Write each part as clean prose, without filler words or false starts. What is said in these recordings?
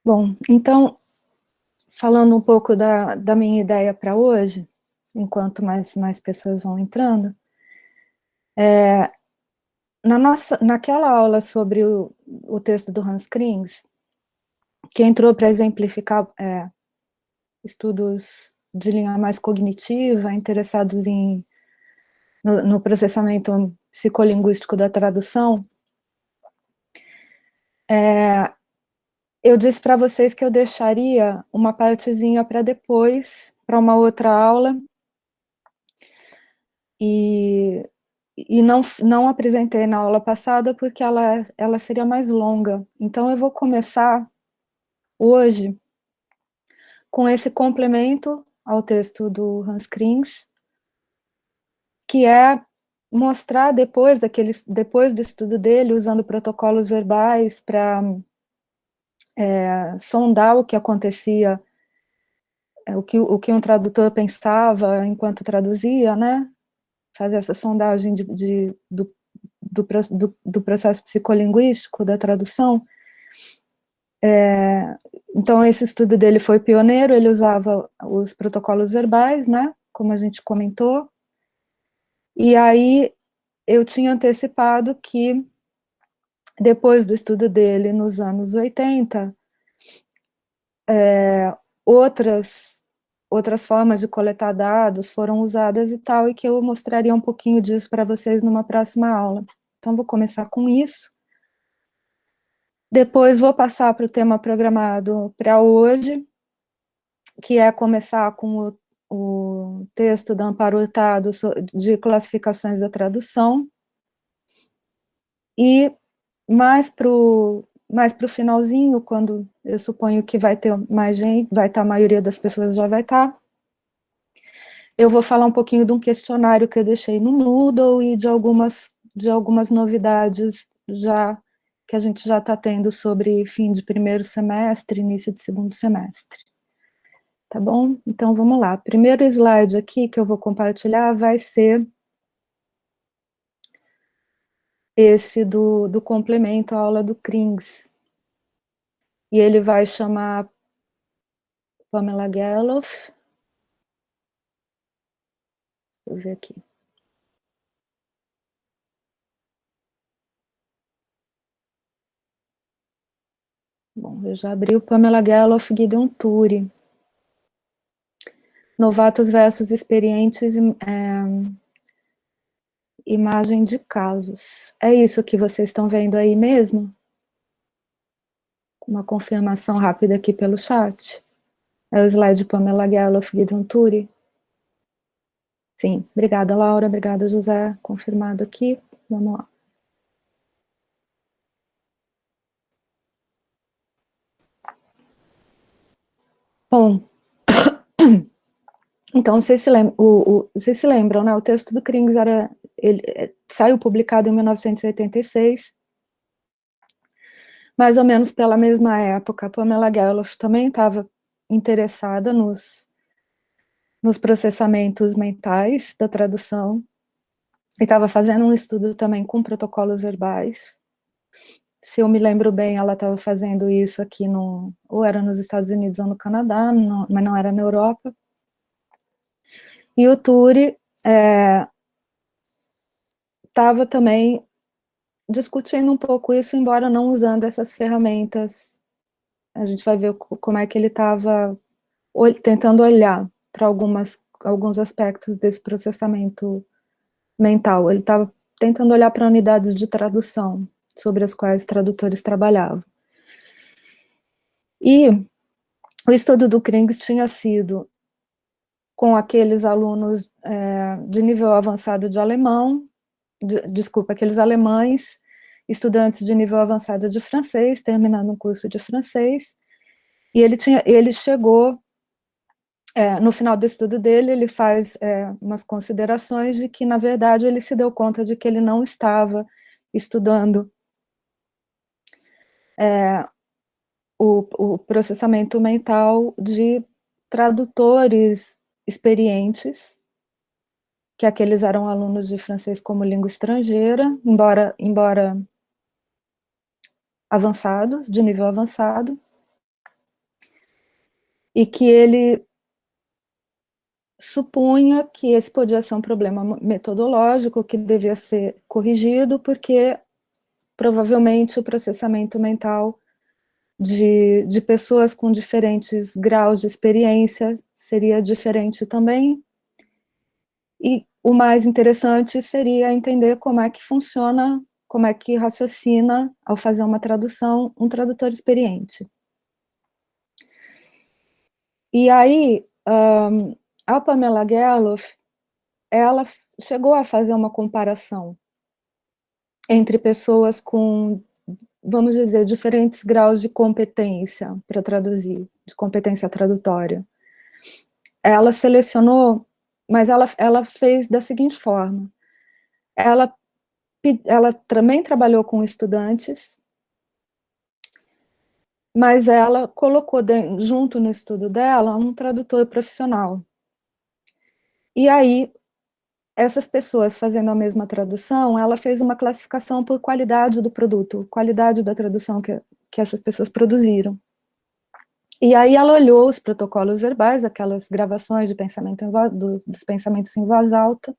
Bom, então, falando um pouco da minha ideia para hoje, enquanto mais pessoas vão entrando, naquela aula sobre o texto do Hans Krings, que entrou para exemplificar estudos de linha mais cognitiva, interessados no processamento psicolinguístico da tradução, eu disse para vocês que eu deixaria uma partezinha para depois, para uma outra aula, e não apresentei na aula passada porque ela seria mais longa. Então eu vou começar hoje com esse complemento ao texto do Hans Krings, que é mostrar depois do estudo dele, usando protocolos verbais para sondar o que acontecia, o que um tradutor pensava enquanto traduzia, né? Fazer essa sondagem do processo psicolinguístico da tradução. Então, esse estudo dele foi pioneiro, ele usava os protocolos verbais, né, como a gente comentou, e aí eu tinha antecipado que, depois do estudo dele, nos anos 80, outras formas de coletar dados foram usadas e tal, e que eu mostraria um pouquinho disso para vocês numa próxima aula. Então, vou começar com isso. Depois vou passar para o tema programado para hoje, que é começar com o texto da Amparo Hurtado de classificações da tradução, e mais para o finalzinho, quando eu suponho que vai ter mais gente, vai estar, a maioria das pessoas já vai estar, eu vou falar um pouquinho de um questionário que eu deixei no Moodle e de algumas novidades que a gente já está tendo sobre fim de primeiro semestre, início de segundo semestre. Tá bom? Então, vamos lá. Primeiro slide aqui que eu vou compartilhar vai ser esse do complemento à aula do Krings. E ele vai chamar Pamela Gerloff. Deixa eu ver aqui. Bom, eu já abri o Pamela Gerloff Gideon Turi. Novatos versus experientes, imagem de casos. É isso que vocês estão vendo aí mesmo? Uma confirmação rápida aqui pelo chat. É o slide Pamela Gerloff Gideon Turi. Sim, obrigada, Laura, obrigada, José, confirmado aqui, vamos lá. Bom, então, vocês se lembram, né, o texto do Krings saiu publicado em 1986, mais ou menos pela mesma época, a Pamela Gerloff também estava interessada nos processamentos mentais da tradução, e estava fazendo um estudo também com protocolos verbais. Se eu me lembro bem, ela estava fazendo isso aqui ou era nos Estados Unidos ou no Canadá, mas não era na Europa. E o Turi estava também discutindo um pouco isso, embora não usando essas ferramentas. A gente vai ver como é que ele estava tentando olhar para alguns aspectos desse processamento mental. Ele estava tentando olhar para unidades de tradução, sobre as quais tradutores trabalhavam. E o estudo do Krings tinha sido com aqueles alunos de nível avançado de alemão, aqueles alemães, estudantes de nível avançado de francês, terminando um curso de francês, e ele chegou, no final do estudo dele, ele faz umas considerações de que, na verdade, ele se deu conta de que ele não estava estudando o processamento mental de tradutores experientes, que aqueles eram alunos de francês como língua estrangeira, embora avançados, de nível avançado, e que ele supunha que esse podia ser um problema metodológico que devia ser corrigido, porque provavelmente o processamento mental de pessoas com diferentes graus de experiência seria diferente também. E o mais interessante seria entender como é que funciona, como é que raciocina, ao fazer uma tradução, um tradutor experiente. E aí, a Pamela Gerloff, ela chegou a fazer uma comparação entre pessoas com, vamos dizer, diferentes graus de competência para traduzir, de competência tradutória. Ela selecionou, mas ela fez da seguinte forma: ela também trabalhou com estudantes, mas ela colocou junto no estudo dela um tradutor profissional. E aí, essas pessoas fazendo a mesma tradução, ela fez uma classificação por qualidade do produto, qualidade da tradução que essas pessoas produziram. E aí ela olhou os protocolos verbais, aquelas gravações de pensamento dos pensamentos em voz alta,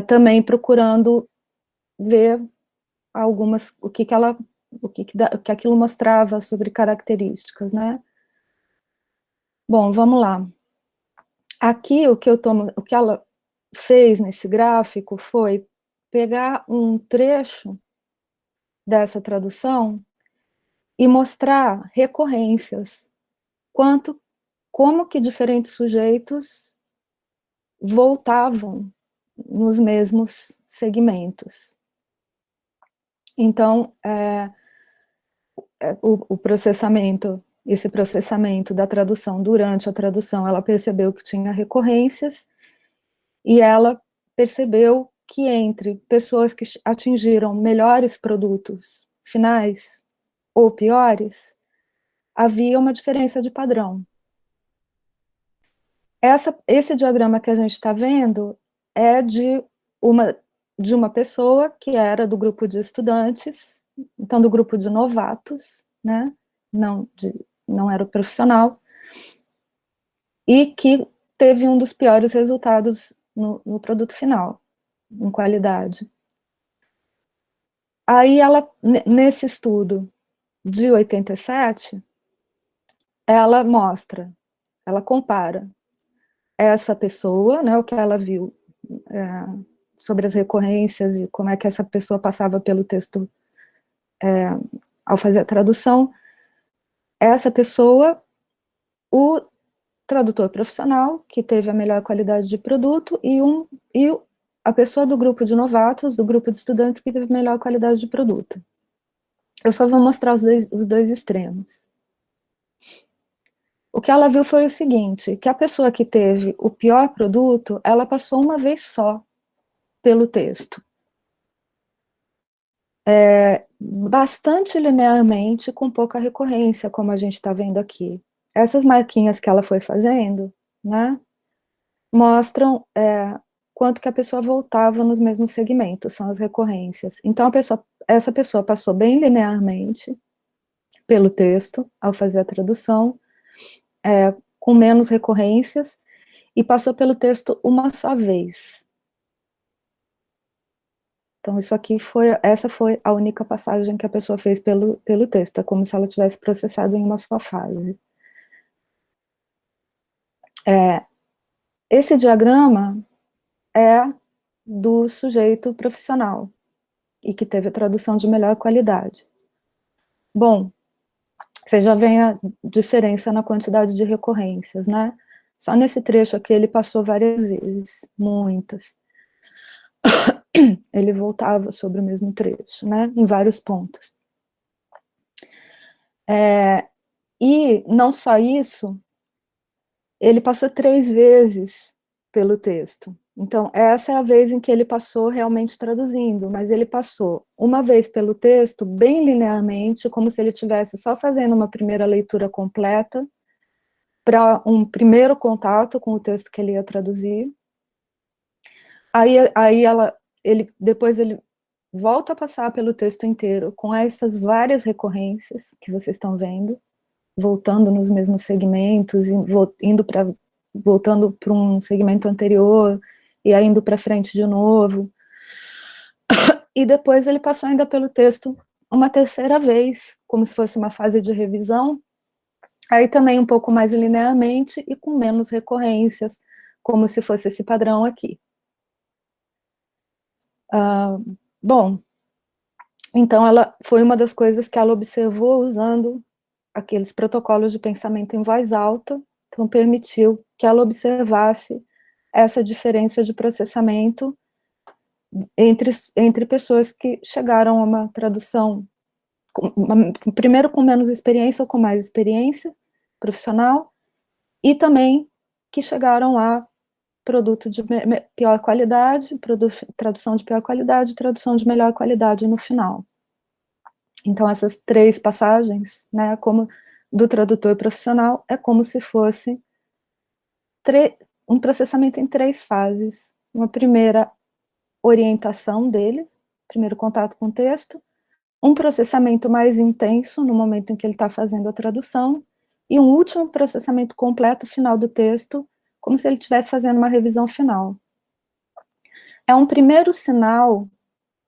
também procurando ver o que aquilo mostrava sobre características, né? Bom, vamos lá. Aqui o que ela fez nesse gráfico foi pegar um trecho dessa tradução e mostrar recorrências, como que diferentes sujeitos voltavam nos mesmos segmentos. Então, esse processamento da tradução, durante a tradução, ela percebeu que tinha recorrências, e ela percebeu que entre pessoas que atingiram melhores produtos finais ou piores, havia uma diferença de padrão. Esse diagrama que a gente está vendo é de uma pessoa que era do grupo de estudantes, então do grupo de novatos, né? Não era profissional, e que teve um dos piores resultados no produto final, em qualidade. Aí nesse estudo de 87, ela compara essa pessoa, né, o que ela viu sobre as recorrências e como é que essa pessoa passava pelo texto ao fazer a tradução, essa pessoa, o tradutor profissional, que teve a melhor qualidade de produto, e a pessoa do grupo de novatos, do grupo de estudantes, que teve a melhor qualidade de produto. Eu só vou mostrar os dois extremos. O que ela viu foi o seguinte, que a pessoa que teve o pior produto, ela passou uma vez só pelo texto. Bastante linearmente, com pouca recorrência, como a gente está vendo aqui. Essas marquinhas que ela foi fazendo, né, mostram quanto que a pessoa voltava nos mesmos segmentos, são as recorrências. Então, essa pessoa passou bem linearmente pelo texto, ao fazer a tradução, com menos recorrências, e passou pelo texto uma só vez. Então, essa foi a única passagem que a pessoa fez pelo texto, é como se ela tivesse processado em uma só fase. Esse diagrama é do sujeito profissional, e que teve a tradução de melhor qualidade. Bom, você já vê a diferença na quantidade de recorrências, né? Só nesse trecho aqui ele passou várias vezes, muitas. Ele voltava sobre o mesmo trecho, né? Em vários pontos. E não só isso, ele passou 3 vezes pelo texto. Então, essa é a vez em que ele passou realmente traduzindo, mas ele passou uma vez pelo texto, bem linearmente, como se ele estivesse só fazendo uma primeira leitura completa, para um primeiro contato com o texto que ele ia traduzir. Depois ele volta a passar pelo texto inteiro, com essas várias recorrências que vocês estão vendo, voltando nos mesmos segmentos, voltando para um segmento anterior, e aí indo para frente de novo. E depois ele passou ainda pelo texto uma terceira vez, como se fosse uma fase de revisão, aí também um pouco mais linearmente e com menos recorrências, como se fosse esse padrão aqui. Bom, então ela foi uma das coisas que ela observou usando aqueles protocolos de pensamento em voz alta, então permitiu que ela observasse essa diferença de processamento entre pessoas que chegaram a uma tradução, primeiro com menos experiência ou com mais experiência profissional, e também que chegaram a produto de pior qualidade, tradução de pior qualidade, tradução de melhor qualidade no final. Então, essas três passagens, né, como do tradutor profissional, é como se fosse um processamento em três fases. Uma primeira orientação dele, primeiro contato com o texto, um processamento mais intenso no momento em que ele está fazendo a tradução, e um último processamento completo final do texto, como se ele estivesse fazendo uma revisão final. É um primeiro sinal,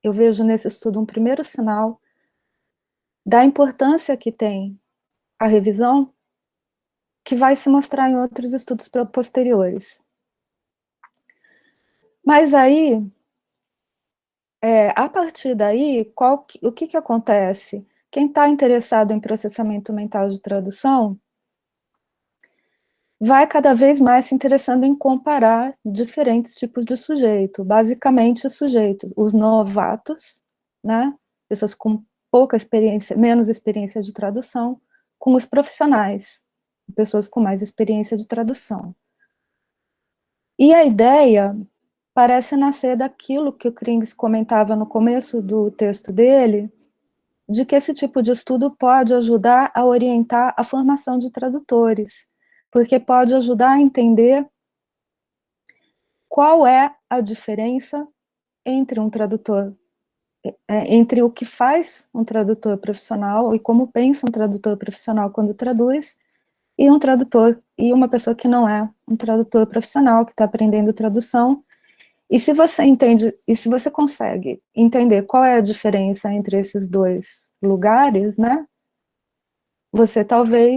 eu vejo nesse estudo um primeiro sinal da importância que tem a revisão, que vai se mostrar em outros estudos posteriores. Mas aí, a partir daí, o que acontece? Quem está interessado em processamento mental de tradução vai cada vez mais se interessando em comparar diferentes tipos de sujeito, basicamente os novatos, né, pessoas com pouca experiência, menos experiência de tradução, com os profissionais, pessoas com mais experiência de tradução. E a ideia parece nascer daquilo que o Krings comentava no começo do texto dele, de que esse tipo de estudo pode ajudar a orientar a formação de tradutores, porque pode ajudar a entender qual é a diferença entre um tradutor, entre o que faz um tradutor profissional e como pensa um tradutor profissional quando traduz, e um tradutor e uma pessoa que não é um tradutor profissional, que está aprendendo tradução. E se você entende, e se você consegue entender qual é a diferença entre esses dois lugares, né,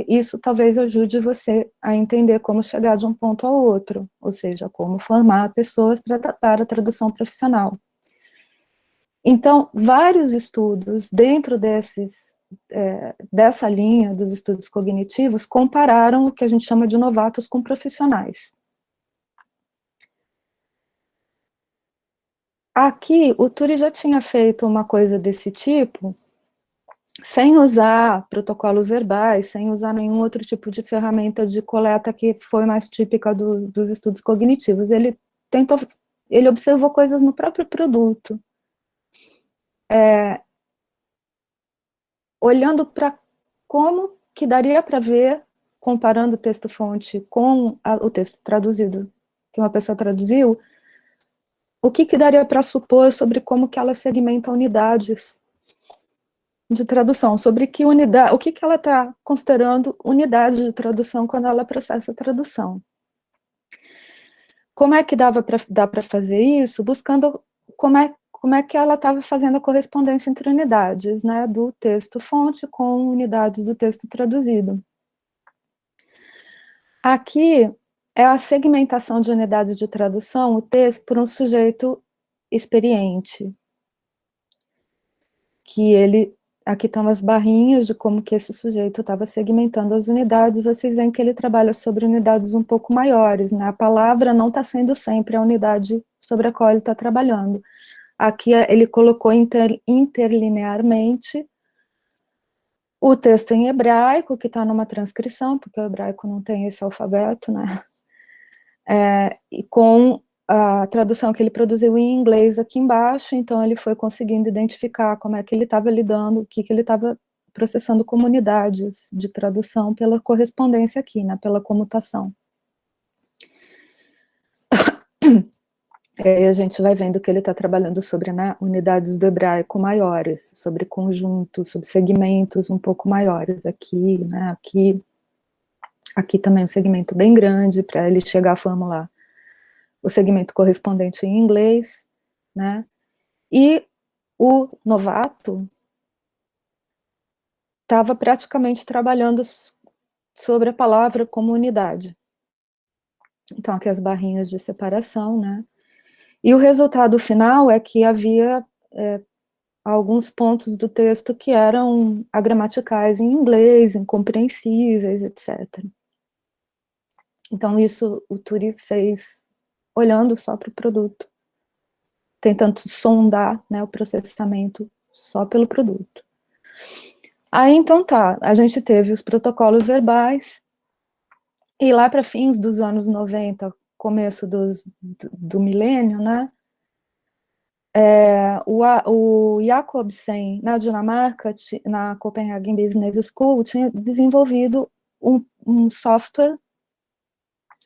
isso talvez ajude você a entender como chegar de um ponto ao outro, ou seja, como formar pessoas para a tradução profissional. Então, vários estudos dentro dessa linha dos estudos cognitivos compararam o que a gente chama de novatos com profissionais. Aqui, o Turi já tinha feito uma coisa desse tipo, sem usar protocolos verbais, sem usar nenhum outro tipo de ferramenta de coleta que foi mais típica dos estudos cognitivos. Ele observou coisas no próprio produto, olhando para como que daria para ver, comparando o texto-fonte com o texto traduzido, que uma pessoa traduziu, o que daria para supor sobre como que ela segmenta unidades de tradução, sobre que unidade, o que ela está considerando unidade de tradução quando ela processa a tradução. Como é que dá para fazer isso? Buscando como é que ela estava fazendo a correspondência entre unidades, né, do texto-fonte com unidades do texto traduzido. Aqui é a segmentação de unidades de tradução, o texto, por um sujeito experiente, que aqui estão as barrinhas de como que esse sujeito estava segmentando as unidades, vocês veem que ele trabalha sobre unidades um pouco maiores, né? A palavra não está sendo sempre a unidade sobre a qual ele está trabalhando. Aqui ele colocou interlinearmente o texto em hebraico, que está numa transcrição, porque o hebraico não tem esse alfabeto, né? E com a tradução que ele produziu em inglês aqui embaixo, então ele foi conseguindo identificar como é que ele estava lidando, o que ele estava processando como unidades de tradução pela correspondência aqui, né, pela comutação. E a gente vai vendo que ele está trabalhando sobre, né, unidades do hebraico maiores, sobre conjuntos, sobre segmentos um pouco maiores. Aqui, né, aqui também um segmento bem grande, para ele chegar a formular o segmento correspondente em inglês, né, e o novato estava praticamente trabalhando sobre a palavra comunidade. Então, aqui as barrinhas de separação, né, e o resultado final é que havia alguns pontos do texto que eram agramaticais em inglês, incompreensíveis, etc. Então, isso o Turi fez olhando só para o produto, tentando sondar, né, o processamento só pelo produto. Aí, então tá, a gente teve os protocolos verbais, e lá para fins dos anos 90, começo do milênio, né, o Jacobsen, na Dinamarca, na Copenhagen Business School, tinha desenvolvido um software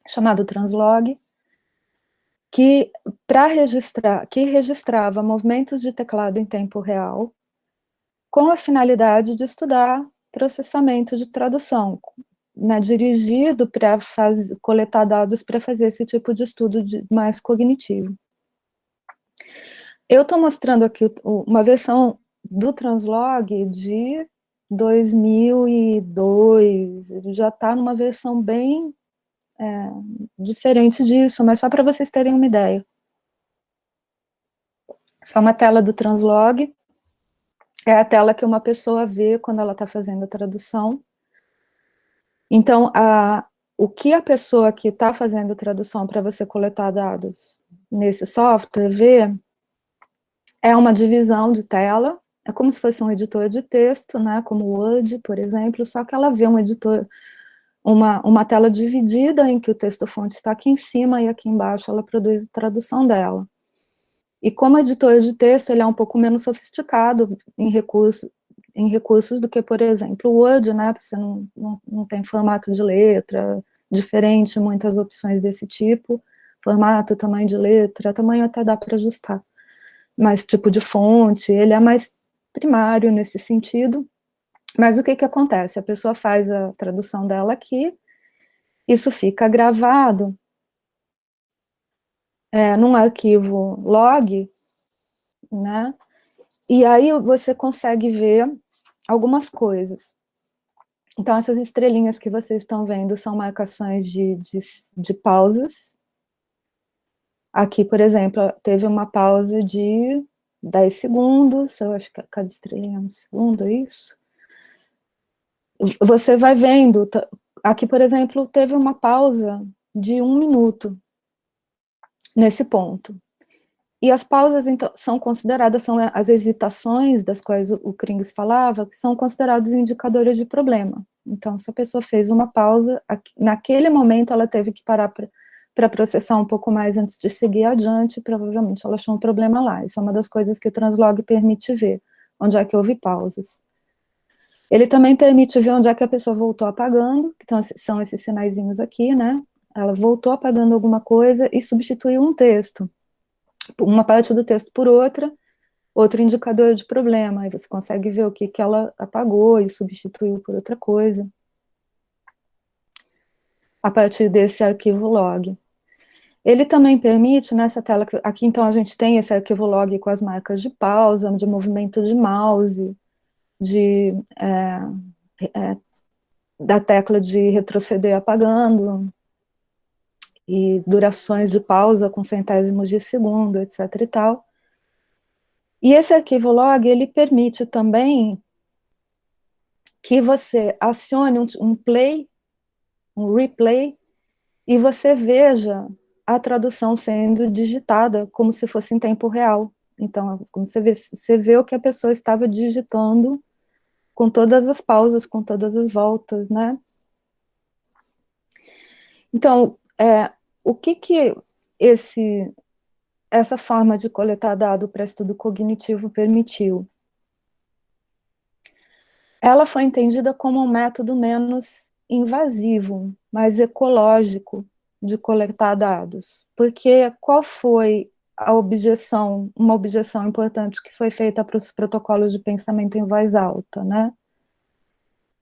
chamado Translog, que registrava movimentos de teclado em tempo real, com a finalidade de estudar processamento de tradução, né, dirigido para coletar dados para fazer esse tipo de estudo mais cognitivo. Eu estou mostrando aqui uma versão do Translog de 2002, ele já está numa versão bem diferente disso, mas só para vocês terem uma ideia. Só uma tela do Translog, é a tela que uma pessoa vê quando ela está fazendo a tradução. Então, o que a pessoa que está fazendo a tradução para você coletar dados nesse software vê é uma divisão de tela, é como se fosse um editor de texto, né, como o Word, por exemplo, só que ela vê um editor, uma tela dividida em que o texto-fonte está aqui em cima e aqui embaixo ela produz a tradução dela. E como editor de texto, ele é um pouco menos sofisticado em recursos do que, por exemplo, o Word, né, você não tem formato de letra diferente, muitas opções desse tipo, formato, tamanho de letra, tamanho até dá para ajustar, mas tipo de fonte, ele é mais primário nesse sentido, mas o que que acontece? A pessoa faz a tradução dela aqui, isso fica gravado num arquivo log, né, e aí você consegue ver algumas coisas. Então, essas estrelinhas que vocês estão vendo são marcações de pausas. Aqui, por exemplo, teve uma pausa de 10 segundos, eu acho que cada estrelinha é um segundo, é isso? Você vai vendo, aqui, por exemplo, teve uma pausa de 1 minuto, nesse ponto. E as pausas, então, são consideradas, são as hesitações das quais o Krings falava, que são considerados indicadores de problema. Então, se a pessoa fez uma pausa, naquele momento ela teve que parar para processar um pouco mais antes de seguir adiante, provavelmente ela achou um problema lá. Isso é uma das coisas que o Translog permite ver, onde é que houve pausas. Ele também permite ver onde é que a pessoa voltou apagando, então são esses sinaizinhos aqui, né? Ela voltou apagando alguma coisa e substituiu um texto, uma parte do texto por outra, outro indicador de problema, aí você consegue ver o que ela apagou e substituiu por outra coisa, a partir desse arquivo log. Ele também permite, nessa tela, aqui então a gente tem esse arquivo log com as marcas de pausa, de movimento de mouse, da tecla de retroceder apagando, e durações de pausa com centésimos de segundo, etc. e tal. E esse arquivo log, ele permite também que você acione um play, um replay, e você veja a tradução sendo digitada como se fosse em tempo real. Então, como você vê o que a pessoa estava digitando com todas as pausas, com todas as voltas, né? Então, o que essa forma de coletar dado para estudo cognitivo permitiu? Ela foi entendida como um método menos invasivo, mais ecológico de coletar dados. Porque qual foi uma objeção importante que foi feita para os protocolos de pensamento em voz alta, né?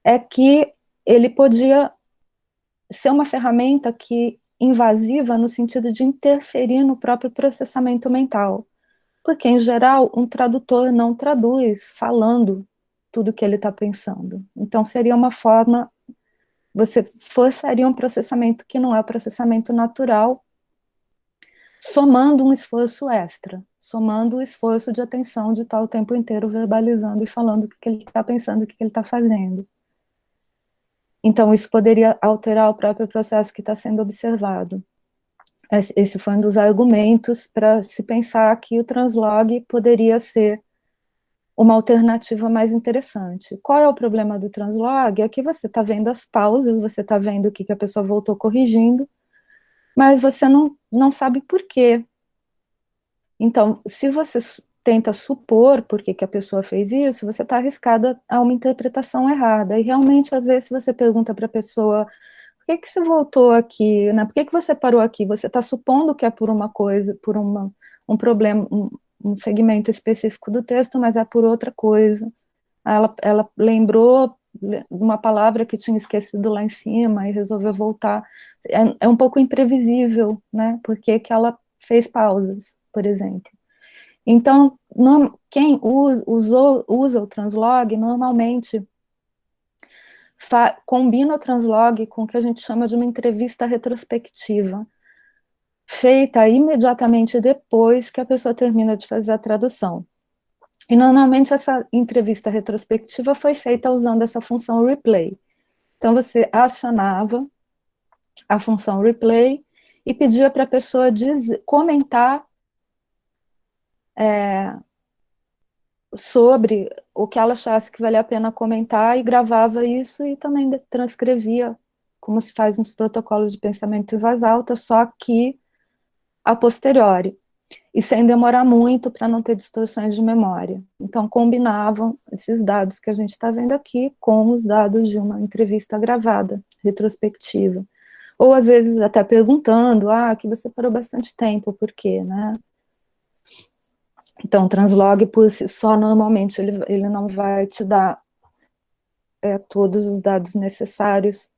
É que ele podia ser uma ferramenta invasiva no sentido de interferir no próprio processamento mental, porque, em geral, um tradutor não traduz falando tudo o que ele está pensando. Então, seria uma forma, você forçaria um processamento que não é o processamento natural, somando um esforço extra, somando o esforço de atenção de estar o tempo inteiro verbalizando e falando o que ele está pensando, o que ele está fazendo. Então, isso poderia alterar o próprio processo que está sendo observado. Esse foi um dos argumentos para se pensar que o translog poderia ser uma alternativa mais interessante. Qual é o problema do translog? É que você está vendo as pausas, você está vendo o que a pessoa voltou corrigindo, mas você não sabe por quê. Então, se você tenta supor por que a pessoa fez isso, você está arriscado a uma interpretação errada. E realmente, às vezes, você pergunta para a pessoa, por que você voltou aqui? Né? Por que você parou aqui? Você está supondo que é por uma coisa, por um problema, um segmento específico do texto, mas é por outra coisa. Ela lembrou uma palavra que tinha esquecido lá em cima e resolveu voltar. É um pouco imprevisível, né? Por que ela fez pausas, por exemplo. Então, quem usa o translog, normalmente combina o translog com o que a gente chama de uma entrevista retrospectiva, feita imediatamente depois que a pessoa termina de fazer a tradução. E normalmente essa entrevista retrospectiva foi feita usando essa função replay. Então você acionava a função replay e pedia para a pessoa comentar sobre o que ela achasse que valia a pena comentar e gravava isso e também transcrevia, como se faz nos protocolos de pensamento em voz alta, só que a posteriori, e sem demorar muito para não ter distorções de memória. Então, combinavam esses dados que a gente está vendo aqui com os dados de uma entrevista gravada, retrospectiva. Ou, às vezes, até perguntando, aqui você parou bastante tempo, por quê, né? Então, o translog, por si só, normalmente, ele não vai te dar todos os dados necessários.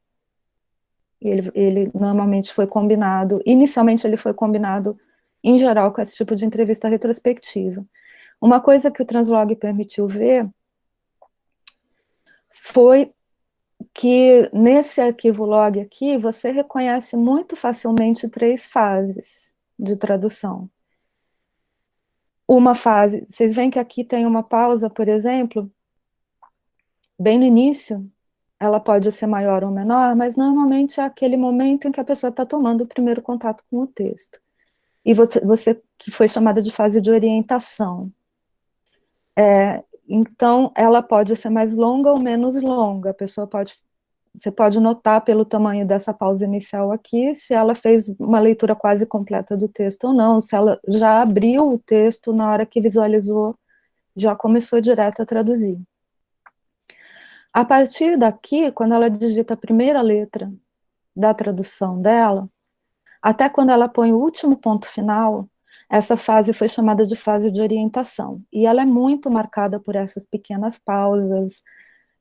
Ele normalmente foi combinado, inicialmente ele foi combinado, em geral, com esse tipo de entrevista retrospectiva. Uma coisa que o translog permitiu ver foi que nesse arquivo log aqui, você reconhece muito facilmente 3 fases de tradução. Uma fase, vocês veem que aqui tem uma pausa, por exemplo, bem no início, ela pode ser maior ou menor, mas normalmente é aquele momento em que a pessoa está tomando o primeiro contato com o texto. E você que foi chamada de fase de orientação. Então, ela pode ser mais longa ou menos longa. Você pode notar pelo tamanho dessa pausa inicial aqui, se ela fez uma leitura quase completa do texto ou não, se ela já abriu o texto na hora que visualizou, já começou direto a traduzir. A partir daqui, quando ela digita a primeira letra da tradução dela, até quando ela põe o último ponto final, essa fase foi chamada de fase de orientação. E ela é muito marcada por essas pequenas pausas,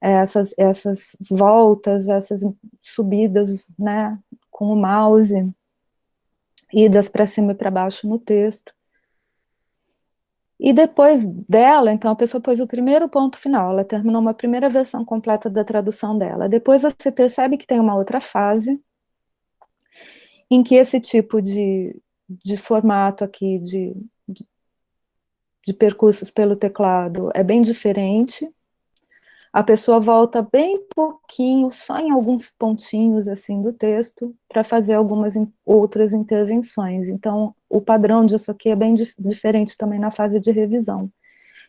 essas voltas, essas subidas, né, com o mouse, idas para cima e para baixo no texto. E depois dela, então, a pessoa pôs o primeiro ponto final, ela terminou uma primeira versão completa da tradução dela. Depois você percebe que tem uma outra fase, em que esse tipo de formato aqui, de percursos pelo teclado, é bem diferente. A pessoa volta bem pouquinho, só em alguns pontinhos assim do texto, para fazer algumas outras intervenções. Então, o padrão disso aqui é bem diferente também na fase de revisão.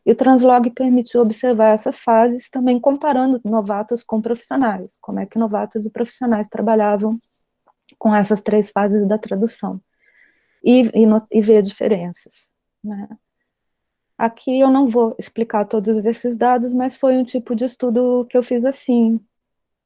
E o translog permitiu observar essas fases, também comparando novatos com profissionais, como é que novatos e profissionais trabalhavam com essas 3 fases da tradução, e ver diferenças, né? Aqui eu não vou explicar todos esses dados, mas foi um tipo de estudo que eu fiz assim,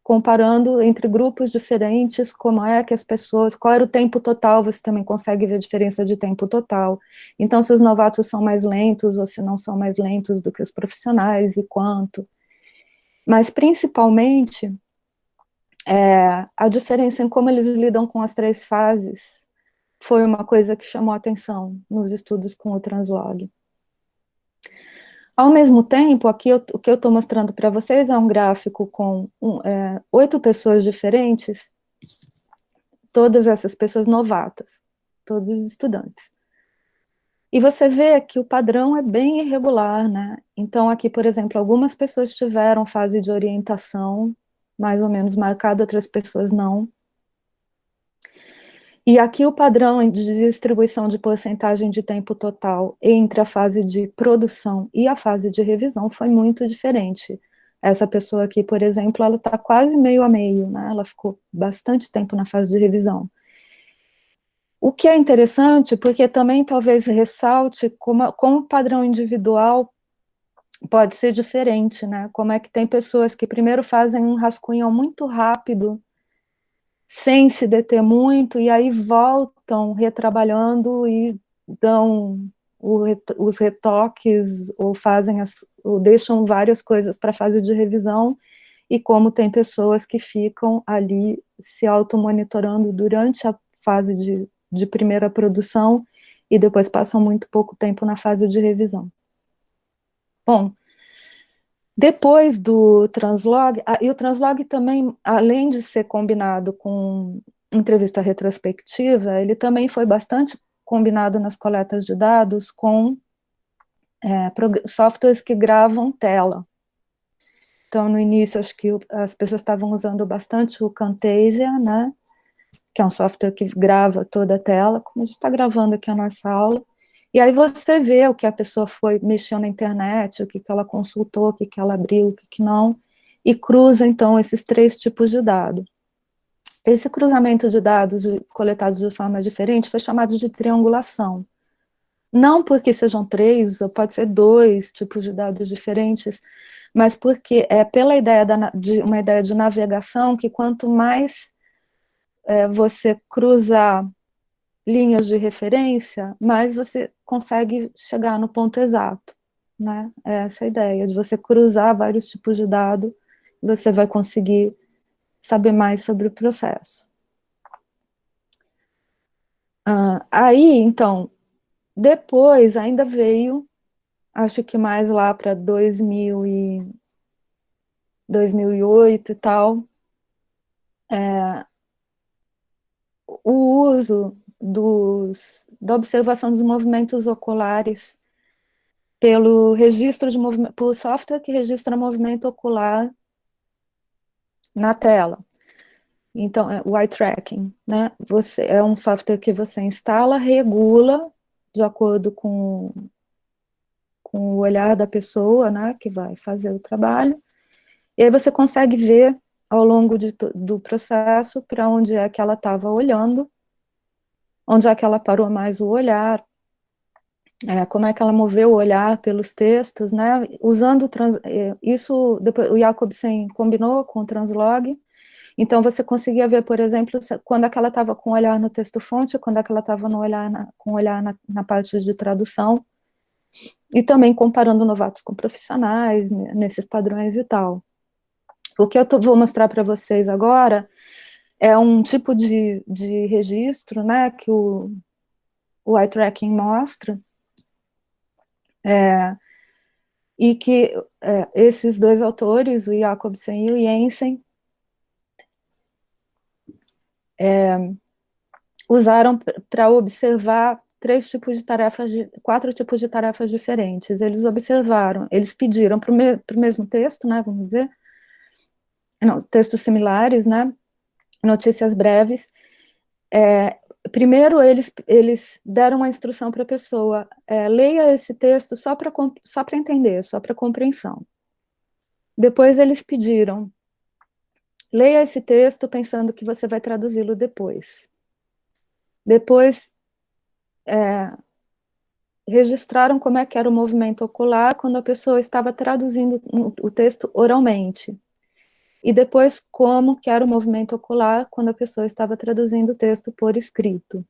comparando entre grupos diferentes, como é que as pessoas, qual era o tempo total, você também consegue ver a diferença de tempo total. Então, se os novatos são mais lentos, ou se não são mais lentos do que os profissionais, e quanto. Mas, principalmente, a diferença em como eles lidam com as 3 fases foi uma coisa que chamou a atenção nos estudos com o translog. Ao mesmo tempo, aqui o que eu estou mostrando para vocês é um gráfico com 8 pessoas diferentes, todas essas pessoas novatas, todos estudantes. E você vê que o padrão é bem irregular, né? Então, aqui, por exemplo, algumas pessoas tiveram fase de orientação mais ou menos marcada, outras pessoas não. E aqui o padrão de distribuição de porcentagem de tempo total entre a fase de produção e a fase de revisão foi muito diferente. Essa pessoa aqui, por exemplo, ela está quase meio a meio, né? Ela ficou bastante tempo na fase de revisão. O que é interessante, porque também talvez ressalte como o padrão individual pode ser diferente, né? Como é que tem pessoas que primeiro fazem um rascunho muito rápido, sem se deter muito, e aí voltam retrabalhando e dão os retoques, ou fazem ou deixam várias coisas para a fase de revisão, e como tem pessoas que ficam ali se automonitorando durante a fase de primeira produção, e depois passam muito pouco tempo na fase de revisão. Bom, depois do translog, e o translog também, além de ser combinado com entrevista retrospectiva, ele também foi bastante combinado nas coletas de dados com softwares que gravam tela. Então, no início, acho que as pessoas estavam usando bastante o Camtasia, né, que é um software que grava toda a tela, como a gente está gravando aqui a nossa aula, e aí você vê o que a pessoa foi, mexeu na internet, o que ela consultou, o que ela abriu, o que não, e cruza, então, esses 3 tipos de dados. Esse cruzamento de dados coletados de forma diferente foi chamado de triangulação. Não porque sejam 3, ou pode ser 2 tipos de dados diferentes, mas porque é pela ideia de uma ideia de navegação, que quanto mais você cruzar linhas de referência, mais você consegue chegar no ponto exato, né? É essa a ideia, de você cruzar vários tipos de dado, você vai conseguir saber mais sobre o processo. Aí, então, depois ainda veio, acho que mais lá para 2008 e tal, o uso da observação dos movimentos oculares pelo registro de movimento, pelo software que registra movimento ocular na tela. Então, o eye tracking, né? É um software que você instala, regula de acordo com o olhar da pessoa, né, que vai fazer o trabalho, e aí você consegue ver ao longo do processo para onde é que ela estava olhando, onde é que ela parou mais o olhar, como é que ela moveu o olhar pelos textos, né, usando isso, depois o Jacobsen combinou com o translog, então você conseguia ver, por exemplo, quando é que ela estava com o olhar no texto-fonte, quando é que ela estava com o olhar na parte de tradução, e também comparando novatos com profissionais, né, nesses padrões e tal. O que eu vou mostrar para vocês agora é um tipo de registro, né, que o eye tracking mostra, e que esses 2 autores, o Jacobsen e o Jensen, usaram para observar 4 tipos de tarefas diferentes. Eles pediram para o mesmo texto, né, vamos dizer, não, textos similares, né, notícias breves. Primeiro, eles deram uma instrução para a pessoa, leia esse texto só para entender, só para compreensão. Depois, eles pediram, leia esse texto pensando que você vai traduzi-lo depois. Depois, registraram como é que era o movimento ocular quando a pessoa estava traduzindo o texto oralmente. e depois como que era o movimento ocular quando a pessoa estava traduzindo o texto por escrito.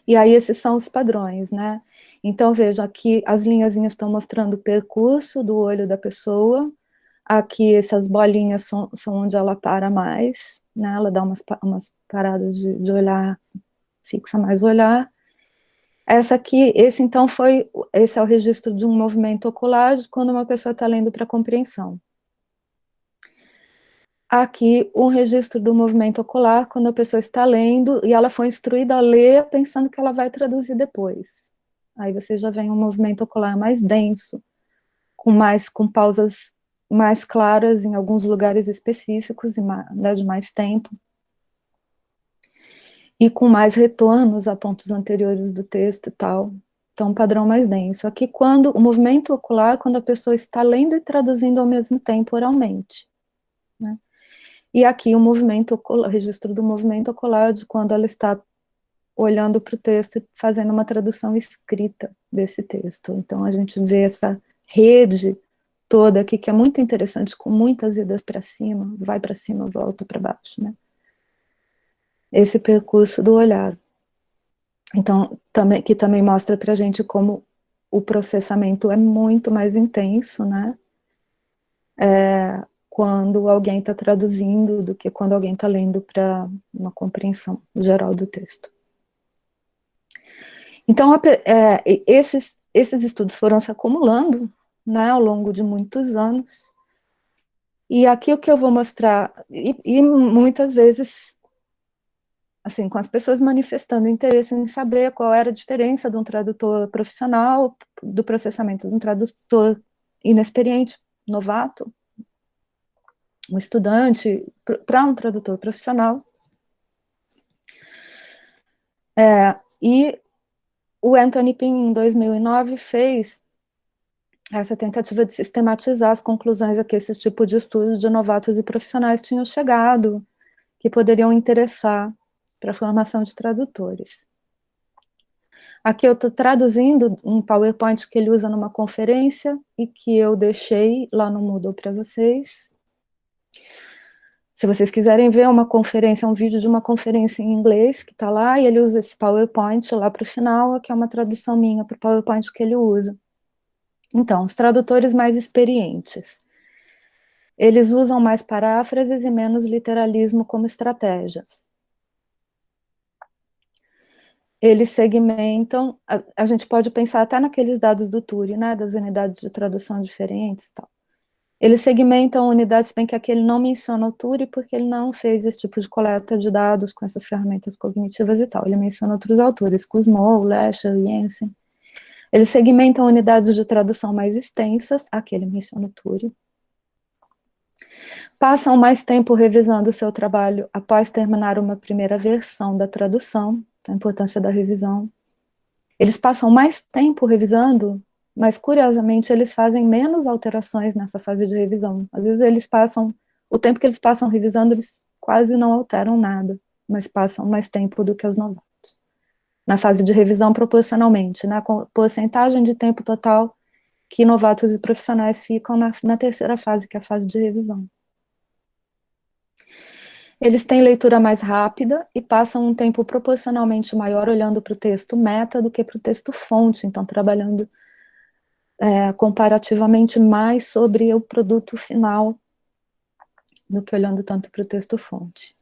E aí esses são os padrões, né? Então, veja, aqui as linhazinhas estão mostrando o percurso do olho da pessoa, aqui essas bolinhas são onde ela para mais, né? Ela dá umas paradas de olhar, fixa mais o olhar. Esse é o registro de um movimento ocular quando uma pessoa está lendo para compreensão. Aqui, um registro do movimento ocular, quando a pessoa está lendo, e ela foi instruída a ler, pensando que ela vai traduzir depois. Aí você já vem um movimento ocular mais denso, com pausas mais claras em alguns lugares específicos, né, de mais tempo, e com mais retornos a pontos anteriores do texto e tal. Então, um padrão mais denso. Aqui, quando o movimento ocular, quando a pessoa está lendo e traduzindo ao mesmo tempo oralmente, né? E aqui o registro do movimento ocular de quando ela está olhando para o texto e fazendo uma tradução escrita desse texto. Então a gente vê essa rede toda aqui, que é muito interessante, com muitas idas para cima, vai para cima, volta para baixo, né? Esse percurso do olhar. Então, que também mostra para a gente como o processamento é muito mais intenso, né? Quando alguém está traduzindo do que quando alguém está lendo para uma compreensão geral do texto. Então, esses estudos foram se acumulando, né, ao longo de muitos anos, e aqui o que eu vou mostrar, e muitas vezes, assim, com as pessoas manifestando interesse em saber qual era a diferença de um tradutor profissional, do processamento de um tradutor inexperiente, novato, um estudante, para um tradutor profissional. E o Anthony Pin, em 2009, fez essa tentativa de sistematizar as conclusões a que esse tipo de estudo de novatos e profissionais tinham chegado, que poderiam interessar para a formação de tradutores. Aqui eu estou traduzindo um PowerPoint que ele usa numa conferência e que eu deixei lá no Moodle para vocês. Se vocês quiserem ver uma conferência, um vídeo de uma conferência em inglês que está lá, e ele usa esse PowerPoint lá para o final, que é uma tradução minha para o PowerPoint que ele usa. Então, os tradutores mais experientes. Eles usam mais paráfrases e menos literalismo como estratégias. Eles segmentam, a gente pode pensar até naqueles dados do TURI, né, das unidades de tradução diferentes e tal. Eles segmentam unidades, bem que aqui ele não menciona o TURI, porque ele não fez esse tipo de coleta de dados com essas ferramentas cognitivas e tal. Ele menciona outros autores, Kussmaul, Lescher, Jensen. Eles segmentam unidades de tradução mais extensas, aqui ele menciona o TURI. Passam mais tempo revisando o seu trabalho após terminar uma primeira versão da tradução, a importância da revisão. Eles passam mais tempo revisando, mas curiosamente eles fazem menos alterações nessa fase de revisão. Às vezes o tempo que eles passam revisando, eles quase não alteram nada, mas passam mais tempo do que os novatos. Na fase de revisão, proporcionalmente, né, com porcentagem de tempo total que novatos e profissionais ficam na terceira fase, que é a fase de revisão. Eles têm leitura mais rápida e passam um tempo proporcionalmente maior olhando para o texto meta do que para o texto fonte, então trabalhando comparativamente mais sobre o produto final do que olhando tanto para o texto fonte.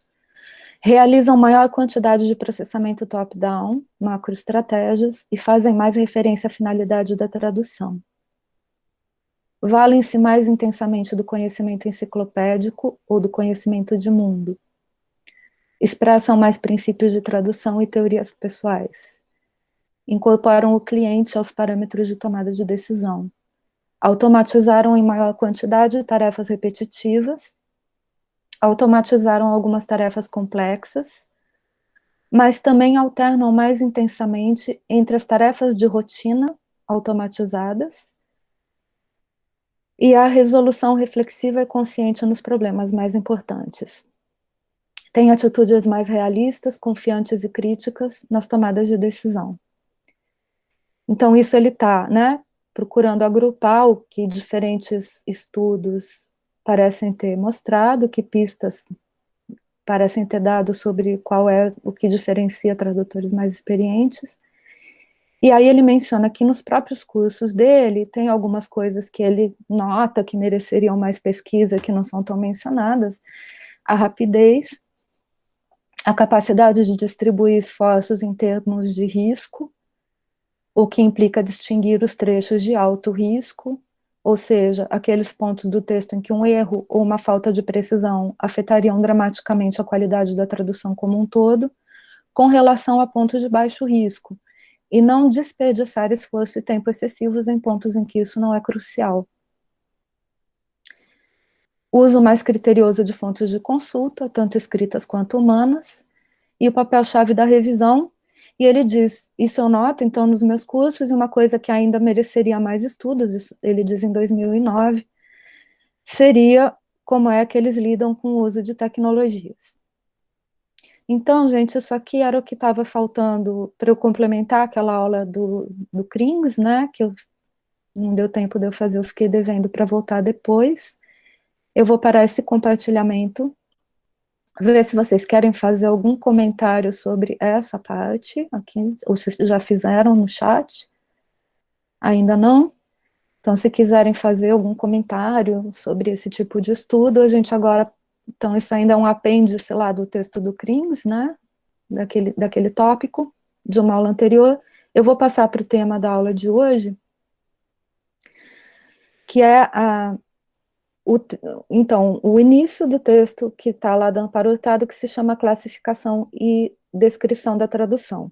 Realizam maior quantidade de processamento top-down, macroestratégias, e fazem mais referência à finalidade da tradução. Valem-se mais intensamente do conhecimento enciclopédico ou do conhecimento de mundo. Expressam mais princípios de tradução e teorias pessoais. Incorporam o cliente aos parâmetros de tomada de decisão. Automatizaram em maior quantidade tarefas repetitivas. Automatizaram algumas tarefas complexas, mas também alternam mais intensamente entre as tarefas de rotina automatizadas e a resolução reflexiva e consciente nos problemas mais importantes. Tem atitudes mais realistas, confiantes e críticas nas tomadas de decisão. Então, isso ele está, né, procurando agrupar o que diferentes estudos parecem ter mostrado, que pistas parecem ter dado sobre qual é o que diferencia tradutores mais experientes. E aí ele menciona que nos próprios cursos dele tem algumas coisas que ele nota que mereceriam mais pesquisa, que não são tão mencionadas: a rapidez, a capacidade de distribuir esforços em termos de risco, o que implica distinguir os trechos de alto risco, ou seja, aqueles pontos do texto em que um erro ou uma falta de precisão afetariam dramaticamente a qualidade da tradução como um todo, com relação a pontos de baixo risco, e não desperdiçar esforço e tempo excessivos em pontos em que isso não é crucial. Uso mais criterioso de fontes de consulta, tanto escritas quanto humanas, e o papel-chave da revisão. E ele diz, isso eu noto, então, nos meus cursos, e uma coisa que ainda mereceria mais estudos, isso ele diz em 2009, seria como é que eles lidam com o uso de tecnologias. Então, gente, isso aqui era o que estava faltando para eu complementar aquela aula do CRINGS, né, que não deu tempo de eu fazer, eu fiquei devendo para voltar depois. Eu vou parar esse compartilhamento, ver se vocês querem fazer algum comentário sobre essa parte aqui, ou se já fizeram no chat. Ainda não? Então, se quiserem fazer algum comentário sobre esse tipo de estudo, a gente agora, então, isso ainda é um apêndice lá do texto do CRINGS, né, daquele tópico, de uma aula anterior. Eu vou passar para o tema da aula de hoje, que é então, o início do texto que está lá dando para o Hurtado, que se chama Classificação e Descrição da Tradução.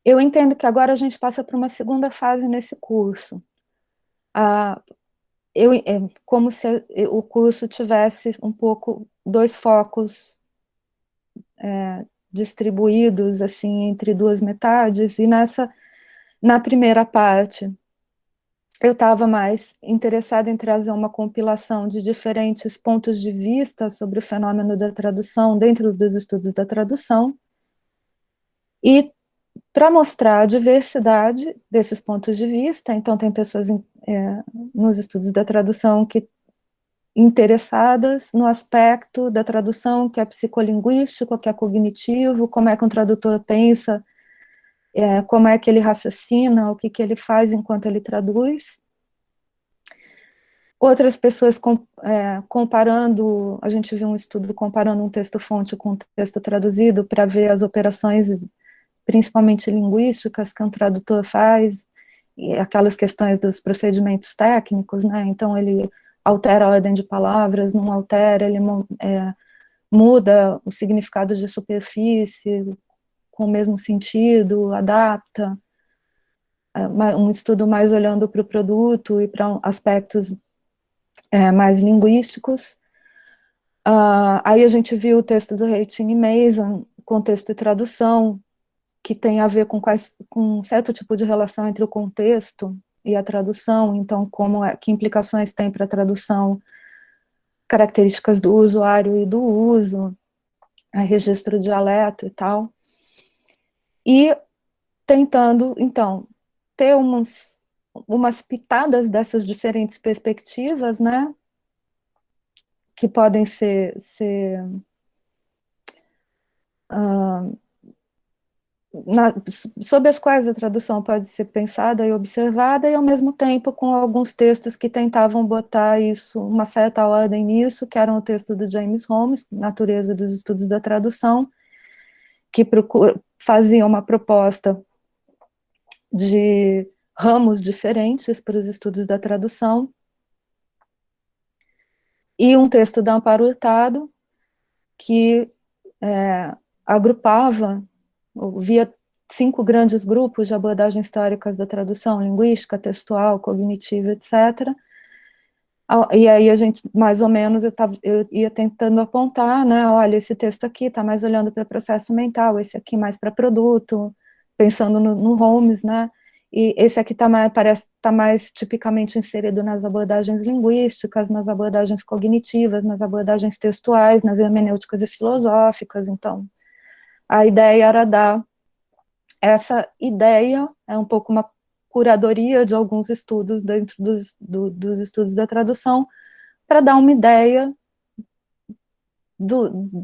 Eu entendo que agora a gente passa para uma segunda fase nesse curso. É como se o curso tivesse um pouco dois focos distribuídos assim entre duas metades, e na primeira parte eu estava mais interessada em trazer uma compilação de diferentes pontos de vista sobre o fenômeno da tradução dentro dos estudos da tradução, e para mostrar a diversidade desses pontos de vista. Então, tem pessoas nos estudos da tradução que interessadas no aspecto da tradução que é psicolinguístico, que é cognitivo, como é que um tradutor pensa, como é que ele raciocina, o que ele faz enquanto ele traduz. Outras pessoas comparando, a gente viu um estudo comparando um texto-fonte com um texto traduzido para ver as operações, principalmente linguísticas, que um tradutor faz, e aquelas questões dos procedimentos técnicos, né? Então, ele altera a ordem de palavras, não altera, ele muda o significado de superfície com o mesmo sentido, adapta. Um estudo mais olhando para o produto e para aspectos mais linguísticos. Aí a gente viu o texto do Reiting e Mason, contexto e tradução, que tem a ver com um certo tipo de relação entre o contexto e a tradução. Então, que implicações tem para a tradução, características do usuário e do uso, registro de dialeto e tal. E tentando, então, ter umas pitadas dessas diferentes perspectivas, né, que podem ser sobre as quais a tradução pode ser pensada e observada, e ao mesmo tempo com alguns textos que tentavam botar uma certa ordem nisso, que eram o texto do James Holmes, Natureza dos Estudos da Tradução, que fazia uma proposta de ramos diferentes para os estudos da tradução, e um texto da Amparo Hurtado, que agrupava, via 5 grandes grupos de abordagens teóricas da tradução: linguística, textual, cognitiva, etc. E aí a gente, mais ou menos, eu ia tentando apontar, né, olha, esse texto aqui está mais olhando para processo mental, esse aqui mais para produto, pensando no Holmes, né, e esse aqui parece estar mais tipicamente inserido nas abordagens linguísticas, nas abordagens cognitivas, nas abordagens textuais, nas hermenêuticas e filosóficas. Então, a ideia era dar essa ideia, um pouco uma curadoria de alguns estudos dentro dos estudos da tradução, para dar uma ideia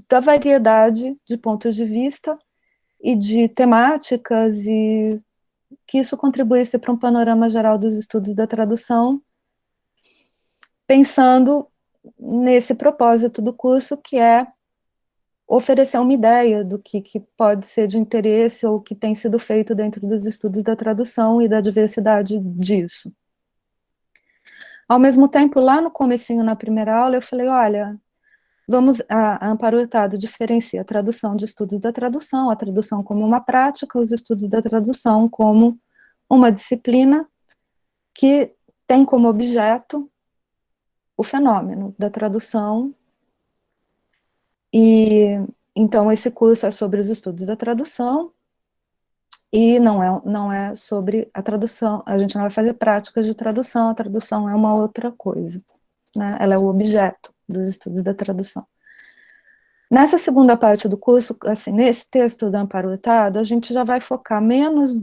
da variedade de pontos de vista e de temáticas, e que isso contribuísse para um panorama geral dos estudos da tradução, pensando nesse propósito do curso, que é oferecer uma ideia do que pode ser de interesse ou que tem sido feito dentro dos estudos da tradução e da diversidade disso. Ao mesmo tempo, lá no comecinho, na primeira aula, eu falei, olha, a Amparo Hurtado diferencia a tradução de estudos da tradução, a tradução como uma prática, os estudos da tradução como uma disciplina que tem como objeto o fenômeno da tradução. E então esse curso é sobre os estudos da tradução e não é sobre a tradução. A gente não vai fazer práticas de tradução, a tradução é uma outra coisa, né? Ela é o objeto dos estudos da tradução. Nessa segunda parte do curso, assim, nesse texto do Amparo Hurtado, a gente já vai focar menos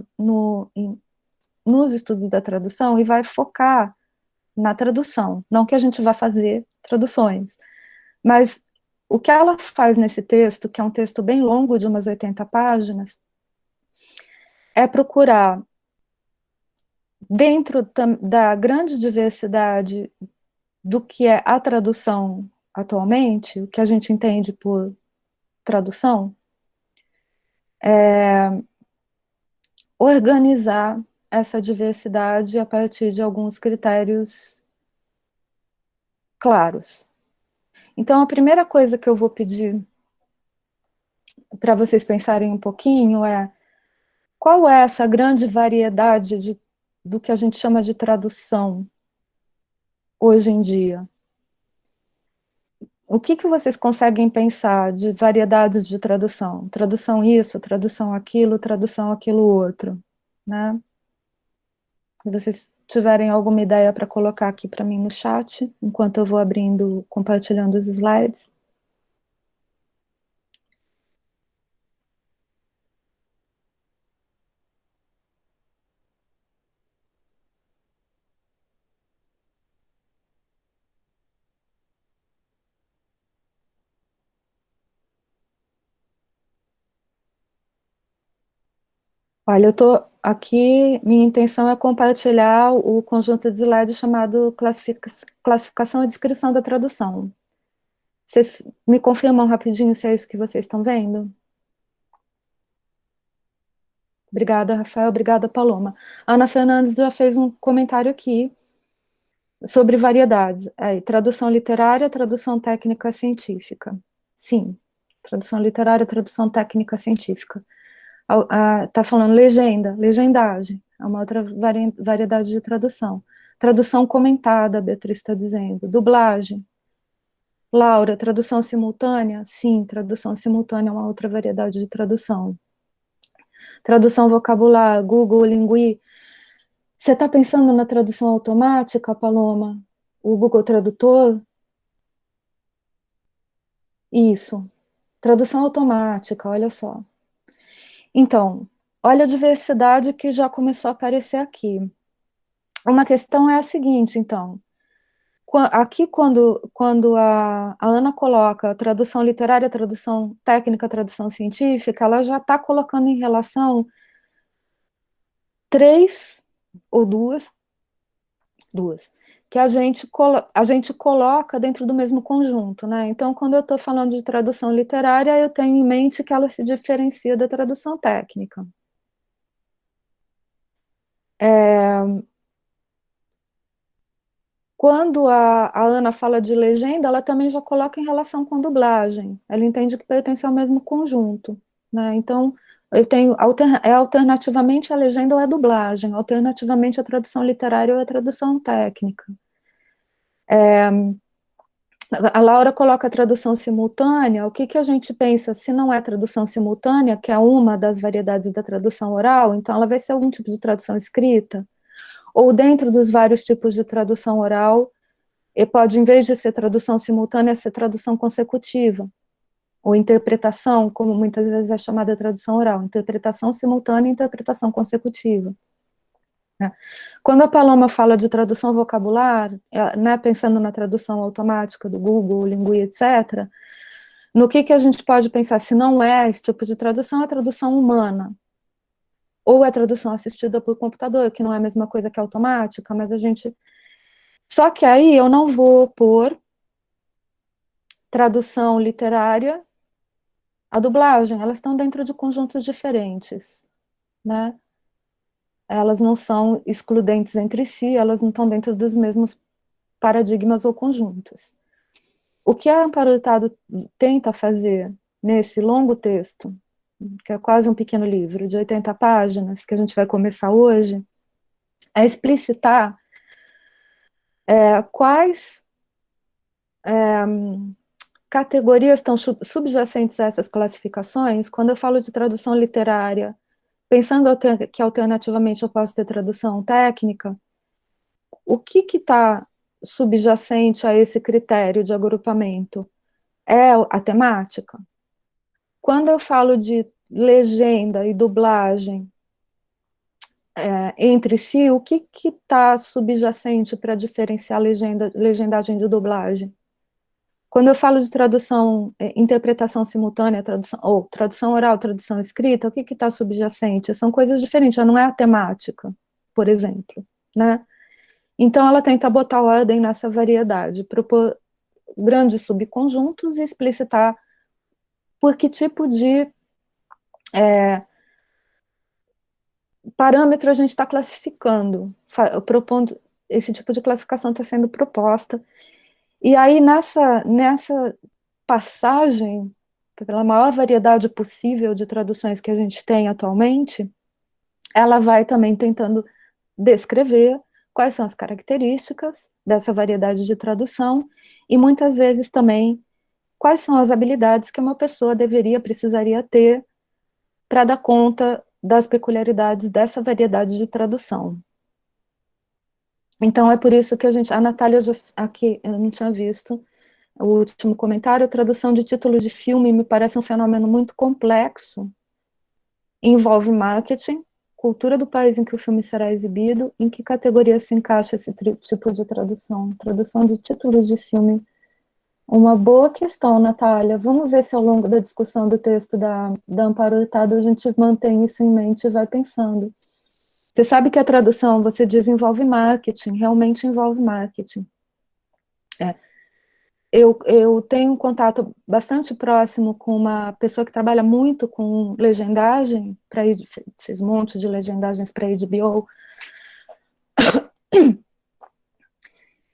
nos estudos da tradução e vai focar na tradução. Não que a gente vá fazer traduções, mas o que ela faz nesse texto, que é um texto bem longo, de umas 80 páginas, é procurar, dentro da grande diversidade do que é a tradução atualmente, o que a gente entende por tradução, organizar essa diversidade a partir de alguns critérios claros. Então, a primeira coisa que eu vou pedir para vocês pensarem um pouquinho é: qual é essa grande variedade do que a gente chama de tradução hoje em dia? O que vocês conseguem pensar de variedades de tradução? Tradução isso, tradução aquilo outro, né? Se vocês tiverem alguma ideia para colocar aqui para mim no chat, enquanto eu vou abrindo, compartilhando os slides. Olha, eu estou aqui, minha intenção é compartilhar o conjunto de slides chamado Classificação e Descrição da Tradução. Vocês me confirmam rapidinho se é isso que vocês estão vendo? Obrigada, Rafael. Obrigada, Paloma. A Ana Fernandes já fez um comentário aqui sobre variedades. Tradução literária, tradução técnica científica. Sim, tradução literária, tradução técnica científica. Está falando legenda, legendagem, é uma outra variedade de tradução. Tradução comentada, a Beatriz está dizendo. Dublagem. Laura, tradução simultânea? Sim, tradução simultânea é uma outra variedade de tradução. Tradução vocabular, Google, Lingui. Você está pensando na tradução automática, Paloma? O Google Tradutor? Isso. Tradução automática, olha só. Então, olha a diversidade que já começou a aparecer aqui. Uma questão é a seguinte, então. Aqui, quando a Ana coloca tradução literária, tradução técnica, tradução científica, ela já está colocando em relação três ou duas, que a gente coloca dentro do mesmo conjunto, né? Então, quando eu estou falando de tradução literária, eu tenho em mente que ela se diferencia da tradução técnica. Quando a Ana fala de legenda, ela também já coloca em relação com dublagem. Ela entende que pertence ao mesmo conjunto, né? Então, eu tenho alternativamente a legenda ou a dublagem, alternativamente a tradução literária ou a tradução técnica. A Laura coloca a tradução simultânea. O que a gente pensa, se não é tradução simultânea, que é uma das variedades da tradução oral, então ela vai ser algum tipo de tradução escrita, ou dentro dos vários tipos de tradução oral, e pode, em vez de ser tradução simultânea, ser tradução consecutiva, ou interpretação, como muitas vezes é chamada tradução oral, interpretação simultânea e interpretação consecutiva. né? Quando a Paloma fala de tradução vocabular, né, pensando na tradução automática do Google, Lingui, etc., no que a gente pode pensar, se não é esse tipo de tradução, é a tradução humana, ou é a tradução assistida por computador, que não é a mesma coisa que a automática, mas a gente... Só que aí eu não vou pôr tradução literária a dublagem, elas estão dentro de conjuntos diferentes, né? Elas não são excludentes entre si, elas não estão dentro dos mesmos paradigmas ou conjuntos. O que a Amparo Hurtado tenta fazer nesse longo texto, que é quase um pequeno livro de 80 páginas, que a gente vai começar hoje, é explicitar quais categorias estão subjacentes a essas classificações. Quando eu falo de tradução literária, pensando que alternativamente eu posso ter tradução técnica, o que está subjacente a esse critério de agrupamento? É a temática? Quando eu falo de legenda e dublagem entre si, o que está subjacente para diferenciar legendagem de dublagem? Quando eu falo de tradução, interpretação simultânea, ou tradução oral, tradução escrita, o que está subjacente? São coisas diferentes, já não é a temática, por exemplo, né? Então, ela tenta botar ordem nessa variedade, propor grandes subconjuntos e explicitar por que tipo de parâmetro a gente está classificando, propondo, esse tipo de classificação está sendo proposta. E aí, nessa passagem, pela maior variedade possível de traduções que a gente tem atualmente, ela vai também tentando descrever quais são as características dessa variedade de tradução e muitas vezes também quais são as habilidades que uma pessoa precisaria ter para dar conta das peculiaridades dessa variedade de tradução. Então é por isso que a Natália, aqui, eu não tinha visto o último comentário, a tradução de título de filme me parece um fenômeno muito complexo, envolve marketing, cultura do país em que o filme será exibido, em que categoria se encaixa esse tipo de tradução? Tradução de títulos de filme. Uma boa questão, Natália. Vamos ver se ao longo da discussão do texto da Amparo Hurtado a gente mantém isso em mente e vai pensando. Você sabe que a tradução, você desenvolve marketing, realmente envolve marketing. Eu tenho um contato bastante próximo com uma pessoa que trabalha muito com legendagem, fez um monte de legendagens para HBO,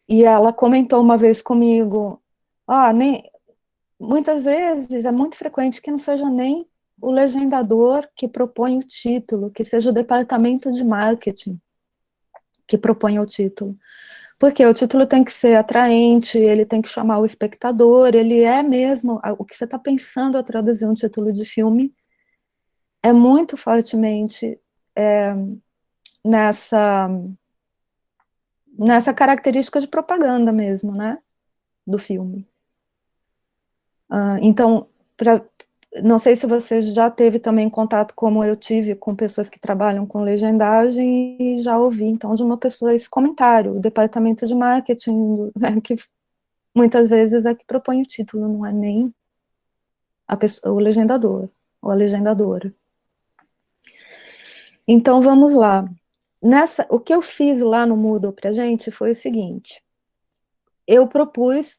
e ela comentou uma vez comigo, muitas vezes é muito frequente que não seja nem o legendador que propõe o título, que seja o departamento de marketing que propõe o título. Porque o título tem que ser atraente, ele tem que chamar o espectador, ele é mesmo, o que você está pensando ao traduzir um título de filme é muito fortemente nessa característica de propaganda mesmo, né, do filme. Então, não sei se você já teve também contato, como eu tive, com pessoas que trabalham com legendagem, e já ouvi, então, de uma pessoa esse comentário, o departamento de marketing, que muitas vezes é que propõe o título, não é nem o legendador, ou a legendadora. Então, vamos lá. O que eu fiz lá no Moodle para a gente foi o seguinte, eu propus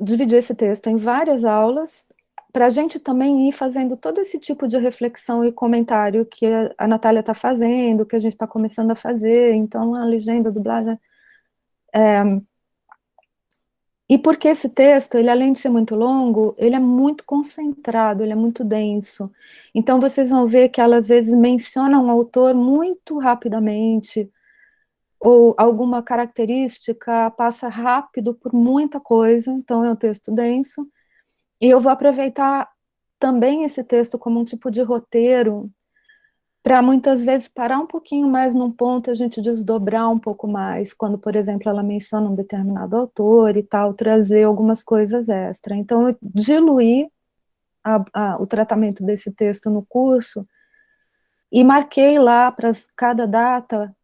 dividir esse texto em várias aulas, para a gente também ir fazendo todo esse tipo de reflexão e comentário que a Natália está fazendo, que a gente está começando a fazer, então a legenda, a dublagem. E porque esse texto, ele além de ser muito longo, ele é muito concentrado, ele é muito denso. Então vocês vão ver que ela às vezes menciona um autor muito rapidamente, ou alguma característica, passa rápido por muita coisa, então é um texto denso. E eu vou aproveitar também esse texto como um tipo de roteiro, para muitas vezes parar um pouquinho mais num ponto, a gente desdobrar um pouco mais, quando, por exemplo, ela menciona um determinado autor e tal, trazer algumas coisas extra. Então, eu diluí o tratamento desse texto no curso, e marquei lá para cada data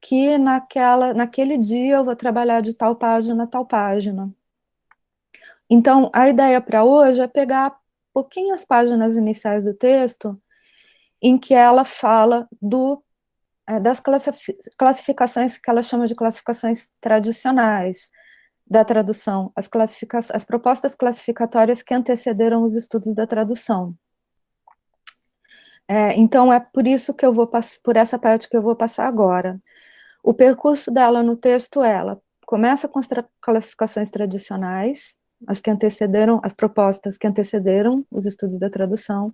que naquele dia eu vou trabalhar de tal página a tal página. Então, a ideia para hoje é pegar pouquinhas páginas iniciais do texto em que ela fala das classificações que ela chama de classificações tradicionais da tradução, as propostas classificatórias que antecederam os estudos da tradução. Então, é por isso que eu vou por essa parte que eu vou passar agora. O percurso dela no texto, ela começa com as classificações tradicionais, as propostas que antecederam os estudos da tradução.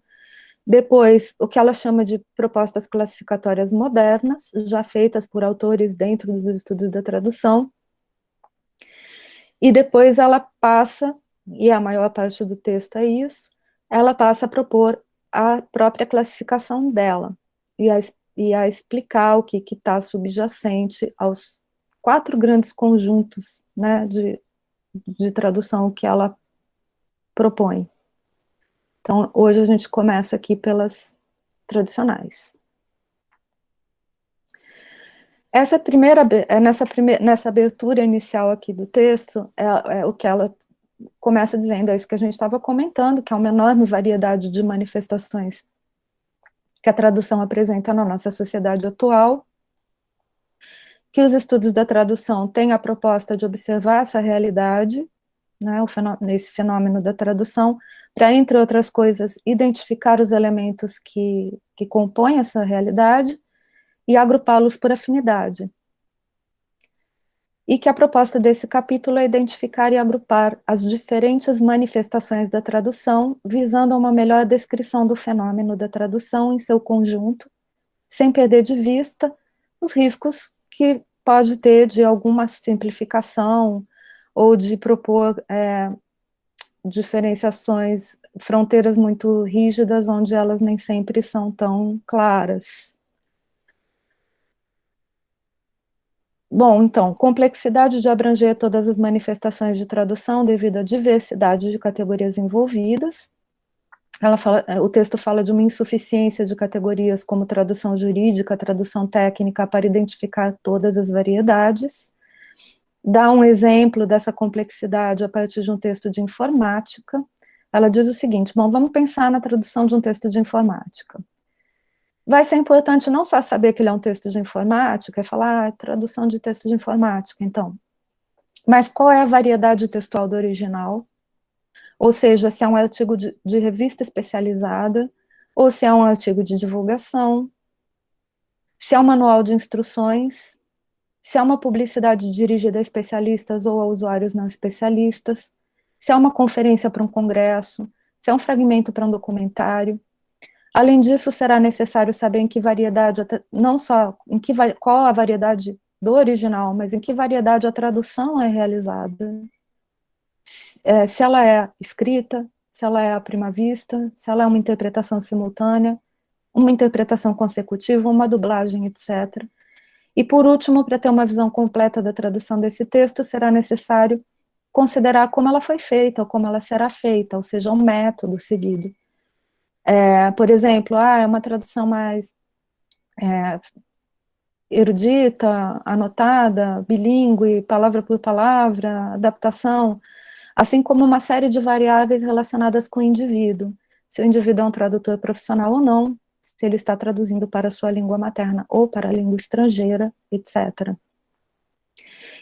Depois, o que ela chama de propostas classificatórias modernas, já feitas por autores dentro dos estudos da tradução. E depois ela passa, e a maior parte do texto é isso, ela passa a propor a própria classificação dela, e a explicar o que está subjacente aos 4 grandes conjuntos, né, de tradução que ela propõe. Então, hoje a gente começa aqui pelas tradicionais. Nessa abertura inicial aqui do texto, é o que ela começa dizendo, é isso que a gente estava comentando, que é uma enorme variedade de manifestações que a tradução apresenta na nossa sociedade atual, que os estudos da tradução têm a proposta de observar essa realidade, né, esse fenômeno da tradução, para, entre outras coisas, identificar os elementos que compõem essa realidade e agrupá-los por afinidade. E que a proposta desse capítulo é identificar e agrupar as diferentes manifestações da tradução, visando a uma melhor descrição do fenômeno da tradução em seu conjunto, sem perder de vista os riscos que pode ter de alguma simplificação ou de propor diferenciações, fronteiras muito rígidas, onde elas nem sempre são tão claras. Bom, então, complexidade de abranger todas as manifestações de tradução devido à diversidade de categorias envolvidas. O texto fala de uma insuficiência de categorias como tradução jurídica, tradução técnica, para identificar todas as variedades. Dá um exemplo dessa complexidade a partir de um texto de informática. Ela diz o seguinte, bom, vamos pensar na tradução de um texto de informática. Vai ser importante não só saber que ele é um texto de informática, e falar, tradução de texto de informática, então. Mas qual é a variedade textual do original? Ou seja, se é um artigo de revista especializada, ou se é um artigo de divulgação, se é um manual de instruções, se é uma publicidade dirigida a especialistas ou a usuários não especialistas, se é uma conferência para um congresso, se é um fragmento para um documentário. Além disso, será necessário saber em que variedade, não só qual a variedade do original, mas em que variedade a tradução é realizada. Se ela é escrita, se ela é à prima vista, se ela é uma interpretação simultânea, uma interpretação consecutiva, uma dublagem, etc. E, por último, para ter uma visão completa da tradução desse texto, será necessário considerar como ela foi feita, ou como ela será feita, ou seja, um método seguido. Por exemplo, é uma tradução mais erudita, anotada, bilíngue, palavra por palavra, adaptação, assim como uma série de variáveis relacionadas com o indivíduo, se o indivíduo é um tradutor profissional ou não, se ele está traduzindo para a sua língua materna ou para a língua estrangeira, etc.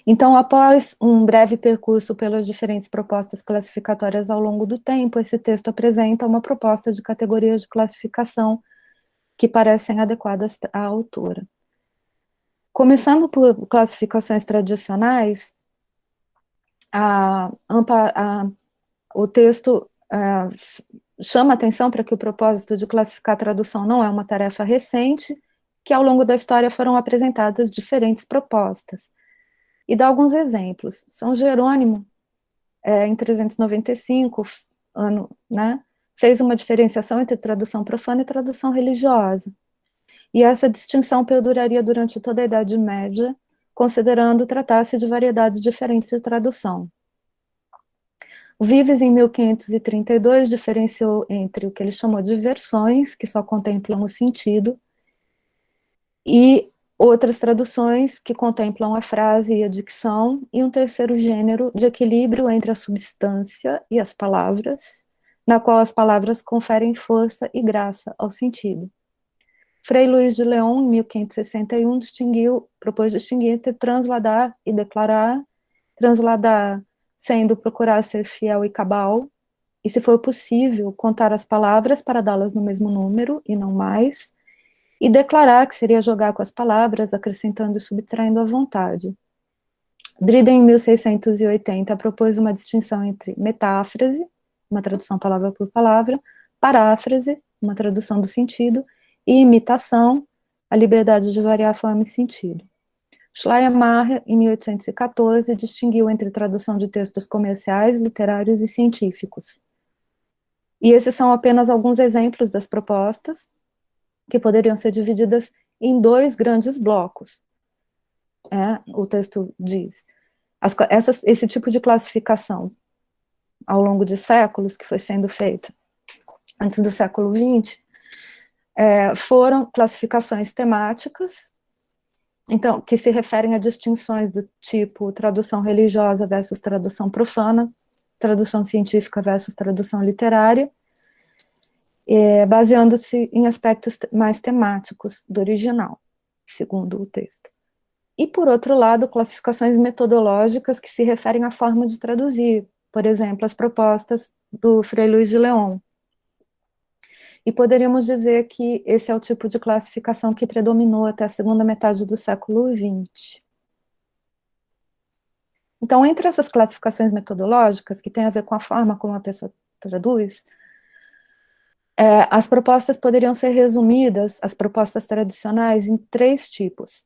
Então, após um breve percurso pelas diferentes propostas classificatórias ao longo do tempo, esse texto apresenta uma proposta de categorias de classificação que parecem adequadas à autora. Começando por classificações tradicionais, o texto chama atenção para que o propósito de classificar a tradução não é uma tarefa recente, que ao longo da história foram apresentadas diferentes propostas. E dá alguns exemplos. São Jerônimo, em 395, fez uma diferenciação entre tradução profana e tradução religiosa. E essa distinção perduraria durante toda a Idade Média, considerando tratar-se de variedades diferentes de tradução. O Vives, em 1532, diferenciou entre o que ele chamou de versões, que só contemplam o sentido, e outras traduções que contemplam a frase e a dicção, e um terceiro gênero de equilíbrio entre a substância e as palavras, na qual as palavras conferem força e graça ao sentido. Frei Luís de León, em 1561, propôs distinguir entre transladar e declarar, transladar sendo procurar ser fiel e cabal, e se for possível, contar as palavras para dá-las no mesmo número e não mais, e declarar, que seria jogar com as palavras, acrescentando e subtraindo à vontade. Dryden, em 1680, propôs uma distinção entre metáfrase, uma tradução palavra por palavra, paráfrase, uma tradução do sentido, e imitação, a liberdade de variar forma e sentido. Schleiermacher, em 1814, distinguiu entre tradução de textos comerciais, literários e científicos. E esses são apenas alguns exemplos das propostas, que poderiam ser divididas em dois grandes blocos. O texto diz. Esse tipo de classificação, ao longo de séculos, que foi sendo feita antes do século XX, foram classificações temáticas, então, que se referem a distinções do tipo tradução religiosa versus tradução profana, tradução científica versus tradução literária, baseando-se em aspectos mais temáticos do original, segundo o texto. E, por outro lado, classificações metodológicas que se referem à forma de traduzir, por exemplo, as propostas do Frei Luís de León. E poderíamos dizer que esse é o tipo de classificação que predominou até a segunda metade do século XX. Então, entre essas classificações metodológicas, que têm a ver com a forma como a pessoa traduz, as propostas poderiam ser resumidas, as propostas tradicionais, em três tipos.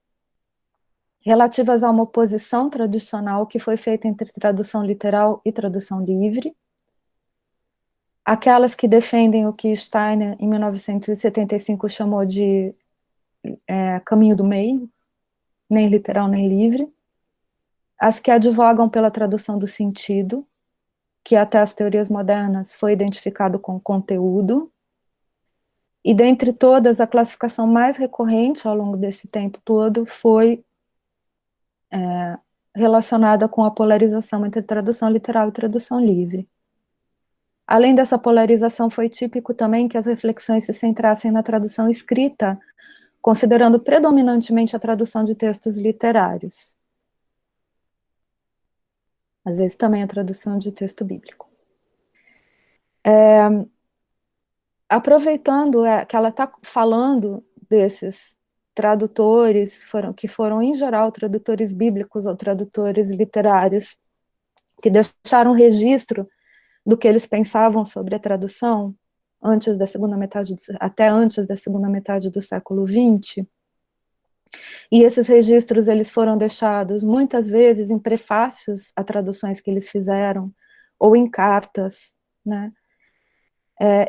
Relativas a uma oposição tradicional que foi feita entre tradução literal e tradução livre, aquelas que defendem o que Steiner, em 1975, chamou de caminho do meio, nem literal nem livre, as que advogam pela tradução do sentido, que até as teorias modernas foi identificado com conteúdo, e dentre todas, a classificação mais recorrente ao longo desse tempo todo foi relacionada com a polarização entre tradução literal e tradução livre. Além dessa polarização, foi típico também que as reflexões se centrassem na tradução escrita, considerando predominantemente a tradução de textos literários. Às vezes também a tradução de texto bíblico. Aproveitando que ela está falando desses tradutores, que foram, em geral, tradutores bíblicos ou tradutores literários, que deixaram registro do que eles pensavam sobre a tradução até antes da segunda metade do século XX, e esses registros eles foram deixados muitas vezes em prefácios a traduções que eles fizeram, ou em cartas, né?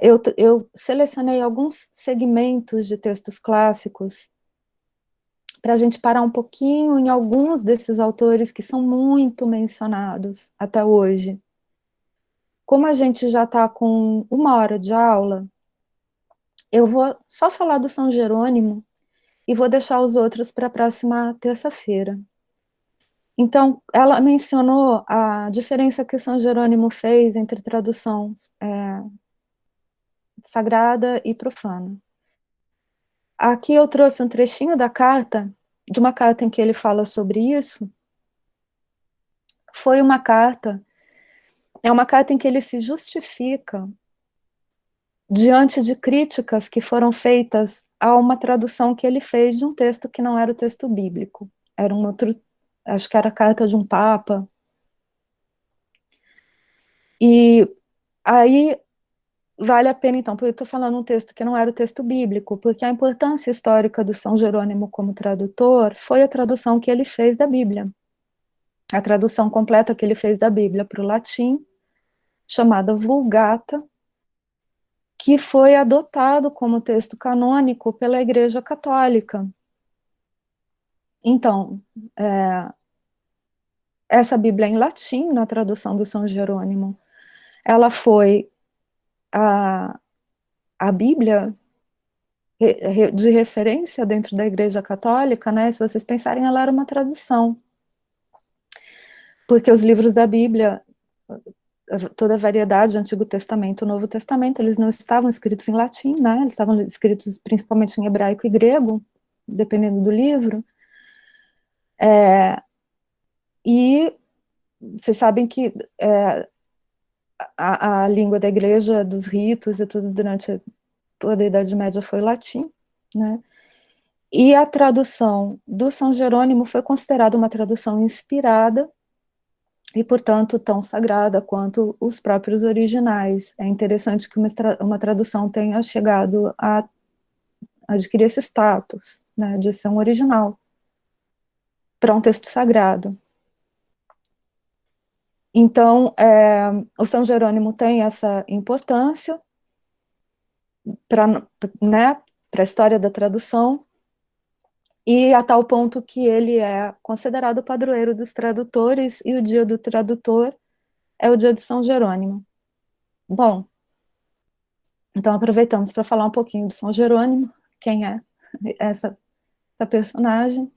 Eu selecionei alguns segmentos de textos clássicos para a gente parar um pouquinho em alguns desses autores que são muito mencionados até hoje. Como a gente já está com 1 hora de aula, eu vou só falar do São Jerônimo e vou deixar os outros para a próxima terça-feira. Então, ela mencionou a diferença que o São Jerônimo fez entre tradução sagrada e profana. Aqui eu trouxe um trechinho da carta, de uma carta em que ele fala sobre isso. É uma carta em que ele se justifica diante de críticas que foram feitas a uma tradução que ele fez de um texto que não era o texto bíblico. Era um outro, acho que era a carta de um papa. E aí vale a pena, então, porque eu estou falando um texto que não era o texto bíblico, porque a importância histórica do São Jerônimo como tradutor foi a tradução que ele fez da Bíblia. A tradução completa que ele fez da Bíblia para o latim, chamada Vulgata, que foi adotado como texto canônico pela Igreja Católica. Então, essa Bíblia é em latim, na tradução do São Jerônimo, ela foi a Bíblia de referência dentro da Igreja Católica, né? Se vocês pensarem, ela era uma tradução, porque os livros da Bíblia, toda a variedade, Antigo Testamento, Novo Testamento, eles não estavam escritos em latim, né? Eles estavam escritos principalmente em hebraico e grego, dependendo do livro. E vocês sabem que a língua da Igreja, dos ritos e tudo durante toda a Idade Média foi latim, né? E a tradução do São Jerônimo foi considerada uma tradução inspirada e, portanto, tão sagrada quanto os próprios originais. É interessante que uma tradução tenha chegado a adquirir esse status, né, de ser um original para um texto sagrado. Então, o São Jerônimo tem essa importância para, né, para a história da tradução, e a tal ponto que ele é considerado o padroeiro dos tradutores, e o dia do tradutor é o dia de São Jerônimo. Bom, então aproveitamos para falar um pouquinho de São Jerônimo, quem é essa personagem.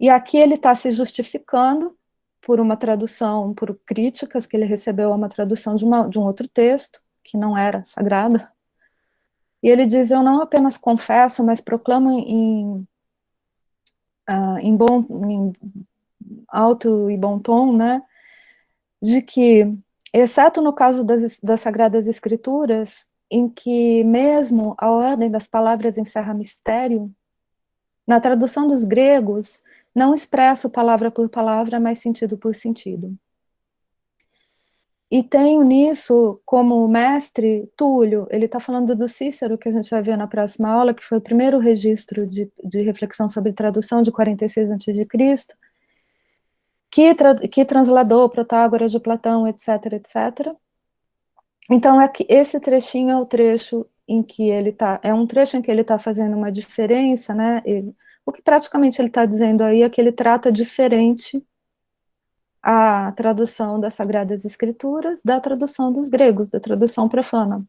E aqui ele está se justificando por uma tradução, por críticas que ele recebeu a uma tradução de um outro texto, que não era sagrado. E ele diz: eu não apenas confesso, mas proclamo em alto e bom tom, né, de que, exceto no caso das Sagradas Escrituras, em que mesmo a ordem das palavras encerra mistério, na tradução dos gregos, não expresso palavra por palavra, mas sentido por sentido. E tenho nisso como mestre Túlio, ele está falando do Cícero, que a gente vai ver na próxima aula, que foi o primeiro registro de reflexão sobre tradução de 46 a.C., que transladou Protágoras de Platão, etc., etc. Então, esse trechinho é o trecho em que ele está, é um trecho em que ele está fazendo uma diferença, né? O que praticamente ele está dizendo aí é que ele trata diferente a tradução das Sagradas Escrituras da tradução dos gregos, da tradução profana.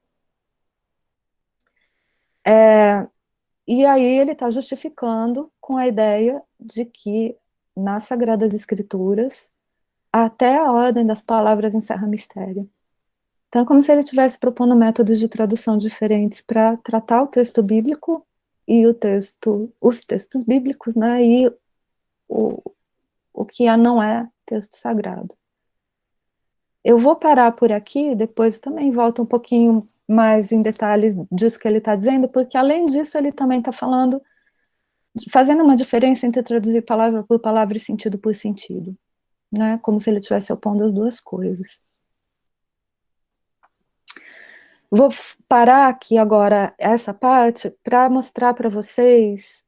E aí ele está justificando com a ideia de que nas Sagradas Escrituras até a ordem das palavras encerra mistério. Então, é como se ele estivesse propondo métodos de tradução diferentes para tratar o texto bíblico e os textos bíblicos, né, e o que não é texto sagrado. Eu vou parar por aqui, depois também volto um pouquinho mais em detalhes disso que ele está dizendo, porque além disso ele também está falando, fazendo uma diferença entre traduzir palavra por palavra e sentido por sentido, né, como se ele estivesse opondo as duas coisas. Vou parar aqui agora essa parte para mostrar para vocês,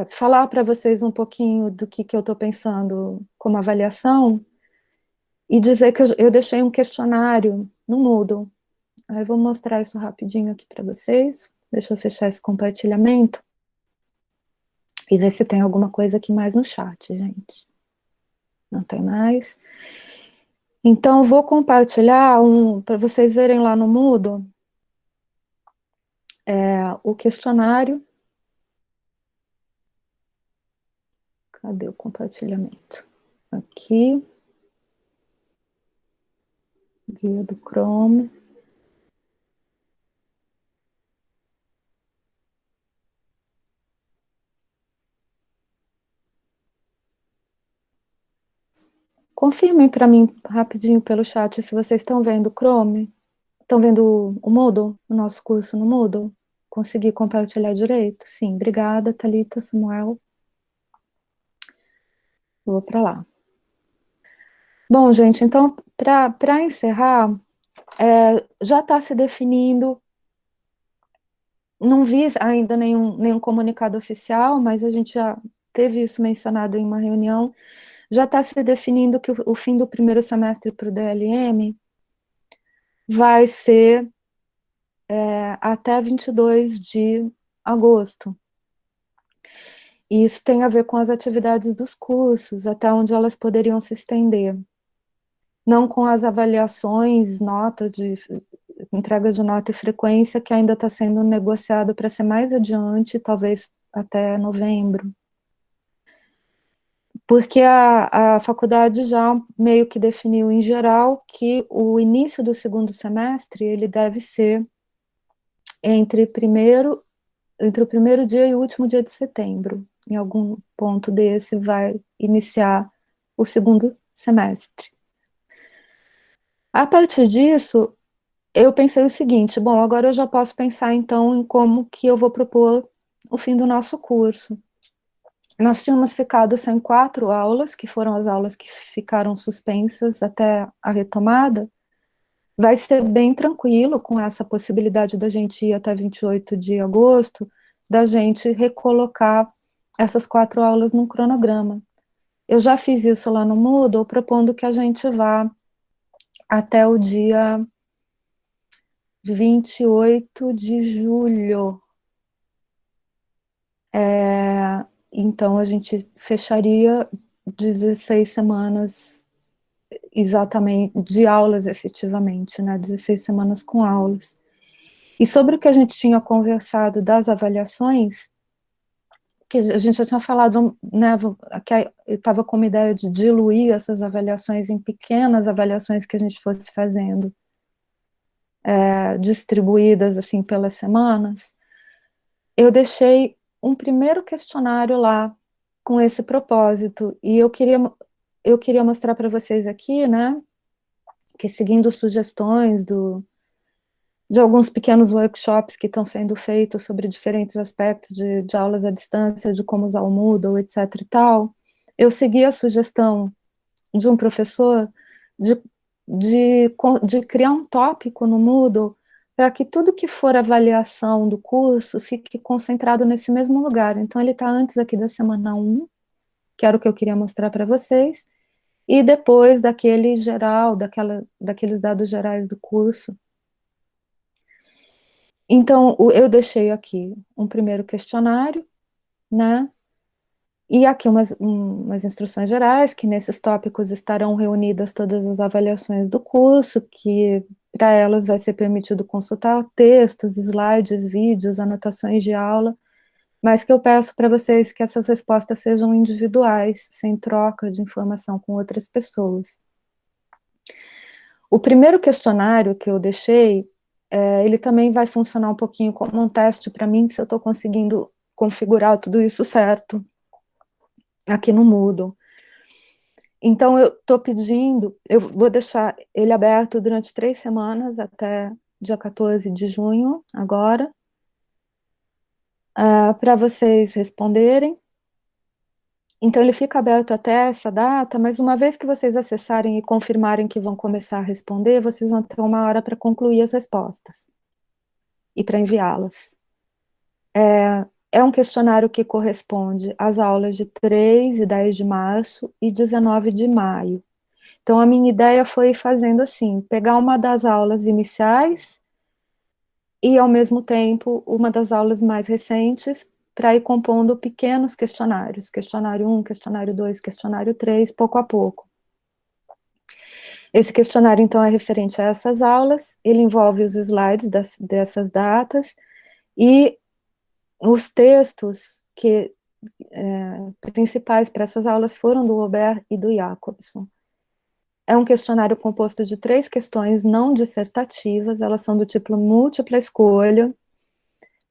falar para vocês um pouquinho do que eu estou pensando como avaliação, e dizer que eu deixei um questionário no Moodle. Aí eu vou mostrar isso rapidinho aqui para vocês. Deixa eu fechar esse compartilhamento e ver se tem alguma coisa aqui mais no chat, gente. Não tem mais. Então, vou compartilhar para vocês verem lá no Moodle o questionário. Cadê o compartilhamento? Aqui. Guia do Chrome. Confirmem para mim rapidinho pelo chat se vocês estão vendo o Chrome. Estão vendo o Moodle, o nosso curso no Moodle? Consegui compartilhar direito? Sim, obrigada, Thalita, Samuel. Vou para lá. Bom, gente, então, para encerrar, já está se definindo, não vi ainda nenhum comunicado oficial, mas a gente já teve isso mencionado em uma reunião, já está se definindo que o fim do primeiro semestre para o DLM vai ser até 22 de agosto. E isso tem a ver com as atividades dos cursos, até onde elas poderiam se estender. não com as avaliações, notas de entrega de nota e frequência, que ainda está sendo negociado para ser mais adiante, talvez até novembro. Porque a faculdade já meio que definiu em geral que o início do segundo semestre ele deve ser entre o primeiro dia e o último dia de setembro. Em algum ponto desse vai iniciar o segundo semestre. A partir disso, eu pensei o seguinte, bom, agora eu já posso pensar então em como que eu vou propor o fim do nosso curso. Nós tínhamos ficado sem 4 aulas, que foram as aulas que ficaram suspensas até a retomada. Vai ser bem tranquilo com essa possibilidade da gente ir até 28 de agosto, da gente recolocar essas 4 aulas num cronograma. Eu já fiz isso lá no Moodle, propondo que a gente vá até o dia 28 de julho. Então, a gente fecharia 16 semanas exatamente de aulas efetivamente, né? 16 semanas com aulas. E sobre o que a gente tinha conversado das avaliações, que a gente já tinha falado, né, que eu estava com uma ideia de diluir essas avaliações em pequenas avaliações que a gente fosse fazendo, distribuídas assim pelas semanas. Eu deixei um primeiro questionário lá com esse propósito, e eu queria mostrar para vocês aqui, né, que seguindo sugestões de alguns pequenos workshops que estão sendo feitos sobre diferentes aspectos de aulas à distância, de como usar o Moodle, etc e tal, eu segui a sugestão de um professor de, de criar um tópico no Moodle para que tudo que for avaliação do curso fique concentrado nesse mesmo lugar. Então, ele está antes aqui da semana 1, que era o que eu queria mostrar para vocês, e depois daquele geral, daqueles dados gerais do curso. Então, eu deixei aqui um primeiro questionário, né? E aqui umas instruções gerais, que nesses tópicos estarão reunidas todas as avaliações do curso, que para elas vai ser permitido consultar textos, slides, vídeos, anotações de aula, mas que eu peço para vocês que essas respostas sejam individuais, sem troca de informação com outras pessoas. O primeiro questionário que eu deixei, ele também vai funcionar um pouquinho como um teste para mim, se eu estou conseguindo configurar tudo isso certo aqui no Moodle. Então, eu estou pedindo, eu vou deixar ele aberto durante 3 semanas, até dia 14 de junho, agora, para vocês responderem. Então, ele fica aberto até essa data, mas uma vez que vocês acessarem e confirmarem que vão começar a responder, vocês vão ter 1 hora para concluir as respostas e para enviá-las. É um questionário que corresponde às aulas de 3 e 10 de março e 19 de maio. Então, a minha ideia foi ir fazendo assim, pegar uma das aulas iniciais e, ao mesmo tempo, uma das aulas mais recentes, para ir compondo pequenos questionários, questionário 1, questionário 2, questionário 3, pouco a pouco. Esse questionário, então, é referente a essas aulas, ele envolve os slides dessas datas e os textos principais para essas aulas foram do Aubert e do Jacobson. É um questionário composto de 3 questões não dissertativas, elas são do tipo múltipla escolha,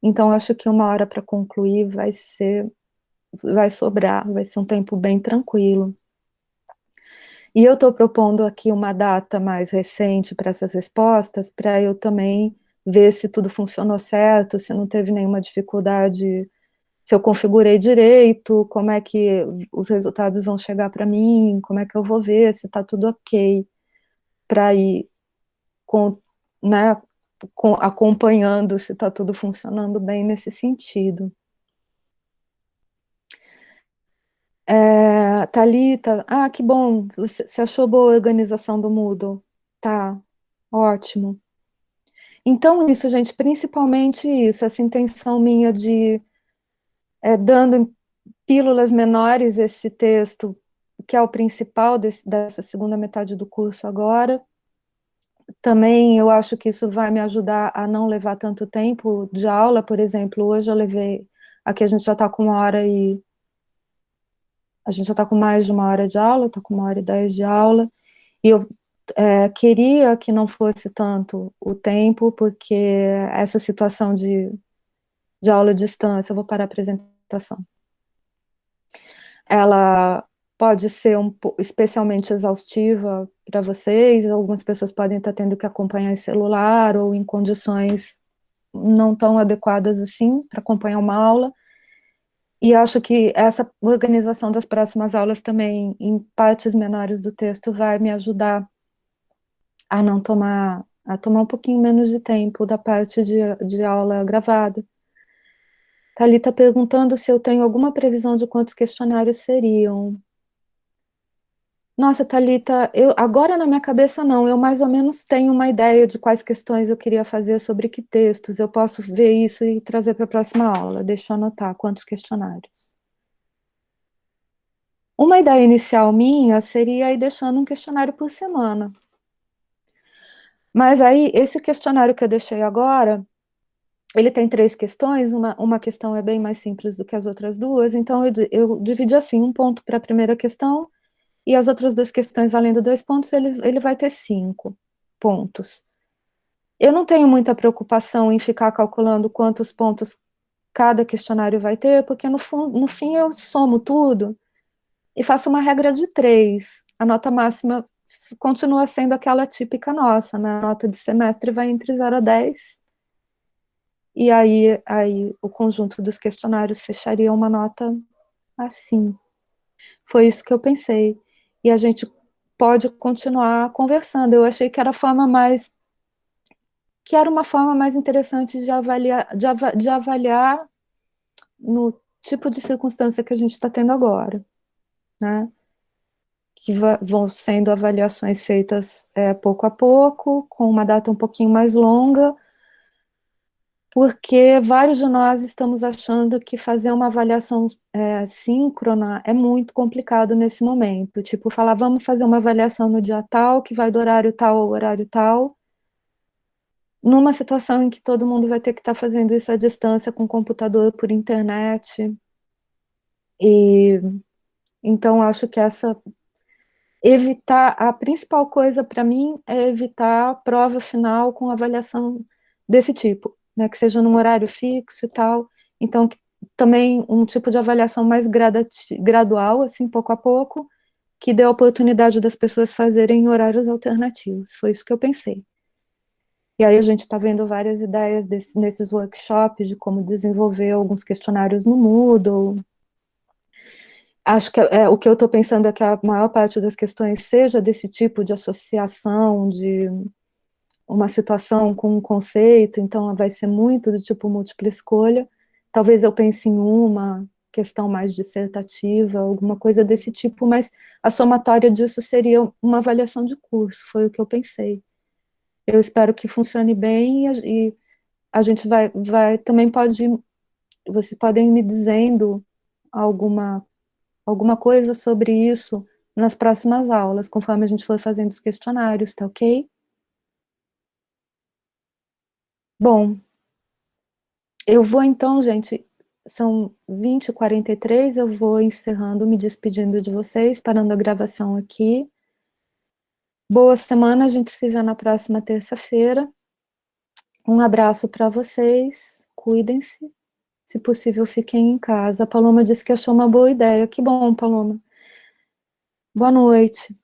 então acho que 1 hora para concluir vai sobrar, vai ser um tempo bem tranquilo. E eu estou propondo aqui uma data mais recente para essas respostas, para eu também ver se tudo funcionou certo, se não teve nenhuma dificuldade, se eu configurei direito, como é que os resultados vão chegar para mim, como é que eu vou ver se está tudo ok, para ir né, acompanhando se está tudo funcionando bem nesse sentido. Thalita, que bom, você achou boa a organização do Moodle? Tá, ótimo. Então, isso, gente, principalmente isso, essa intenção minha de, dando em pílulas menores esse texto, que é o principal dessa segunda metade do curso agora. Também eu acho que isso vai me ajudar a não levar tanto tempo de aula. Por exemplo, hoje eu levei, aqui a gente já está com a gente já está com mais de 1 hora de aula, está com 1 hora e 10 de aula, e eu queria que não fosse tanto o tempo, porque essa situação de aula à distância, eu vou parar a apresentação, ela pode ser especialmente exaustiva para vocês. Algumas pessoas podem estar tendo que acompanhar em celular ou em condições não tão adequadas assim para acompanhar uma aula. E acho que essa organização das próximas aulas também, em partes menores do texto, vai me ajudar a não tomar, a tomar um pouquinho menos de tempo da parte de aula gravada. Thalita perguntando se eu tenho alguma previsão de quantos questionários seriam. Nossa, Thalita, agora na minha cabeça não, eu mais ou menos tenho uma ideia de quais questões eu queria fazer sobre que textos. Eu posso ver isso e trazer para a próxima aula. Deixa eu anotar quantos questionários. Uma ideia inicial minha seria ir deixando um questionário por semana. Mas aí, esse questionário que eu deixei agora, ele tem 3 questões, uma questão é bem mais simples do que as outras duas, então eu dividi assim, 1 ponto para a primeira questão, e as outras 2 questões valendo 2 pontos, ele vai ter 5 pontos. Eu não tenho muita preocupação em ficar calculando quantos pontos cada questionário vai ter, porque no fim eu somo tudo e faço uma regra de 3. A nota máxima continua sendo aquela típica nossa, né? A nota de semestre vai entre 0 a 10, e aí o conjunto dos questionários fecharia uma nota assim. Foi isso que eu pensei. E a gente pode continuar conversando. Eu achei que era uma forma mais interessante de avaliar no tipo de circunstância que a gente está tendo agora, né? Que vão sendo avaliações feitas pouco a pouco, com uma data um pouquinho mais longa, porque vários de nós estamos achando que fazer uma avaliação síncrona é muito complicado nesse momento. Tipo, falar, vamos fazer uma avaliação no dia tal, que vai do horário tal ao horário tal, numa situação em que todo mundo vai ter que estar fazendo isso à distância, com computador, por internet. E então acho que evitar, a principal coisa para mim é evitar a prova final com avaliação desse tipo, né, que seja num horário fixo e tal. Então, também um tipo de avaliação mais gradual, assim, pouco a pouco, que dê a oportunidade das pessoas fazerem em horários alternativos. Foi isso que eu pensei. E aí a gente está vendo várias ideias nesses workshops de como desenvolver alguns questionários no Moodle. Acho que o que eu estou pensando é que a maior parte das questões seja desse tipo de associação, de uma situação com um conceito, então vai ser muito do tipo múltipla escolha. Talvez eu pense em uma questão mais dissertativa, alguma coisa desse tipo, mas a somatória disso seria uma avaliação de curso, foi o que eu pensei. Eu espero que funcione bem e a gente também vocês podem ir me dizendo alguma coisa sobre isso nas próximas aulas, conforme a gente for fazendo os questionários, tá ok? Bom, eu vou então, gente, são 20h43, eu vou encerrando, me despedindo de vocês, parando a gravação aqui. Boa semana, a gente se vê na próxima terça-feira. Um abraço para vocês, cuidem-se, se possível fiquem em casa. A Paloma disse que achou uma boa ideia, que bom, Paloma. Boa noite.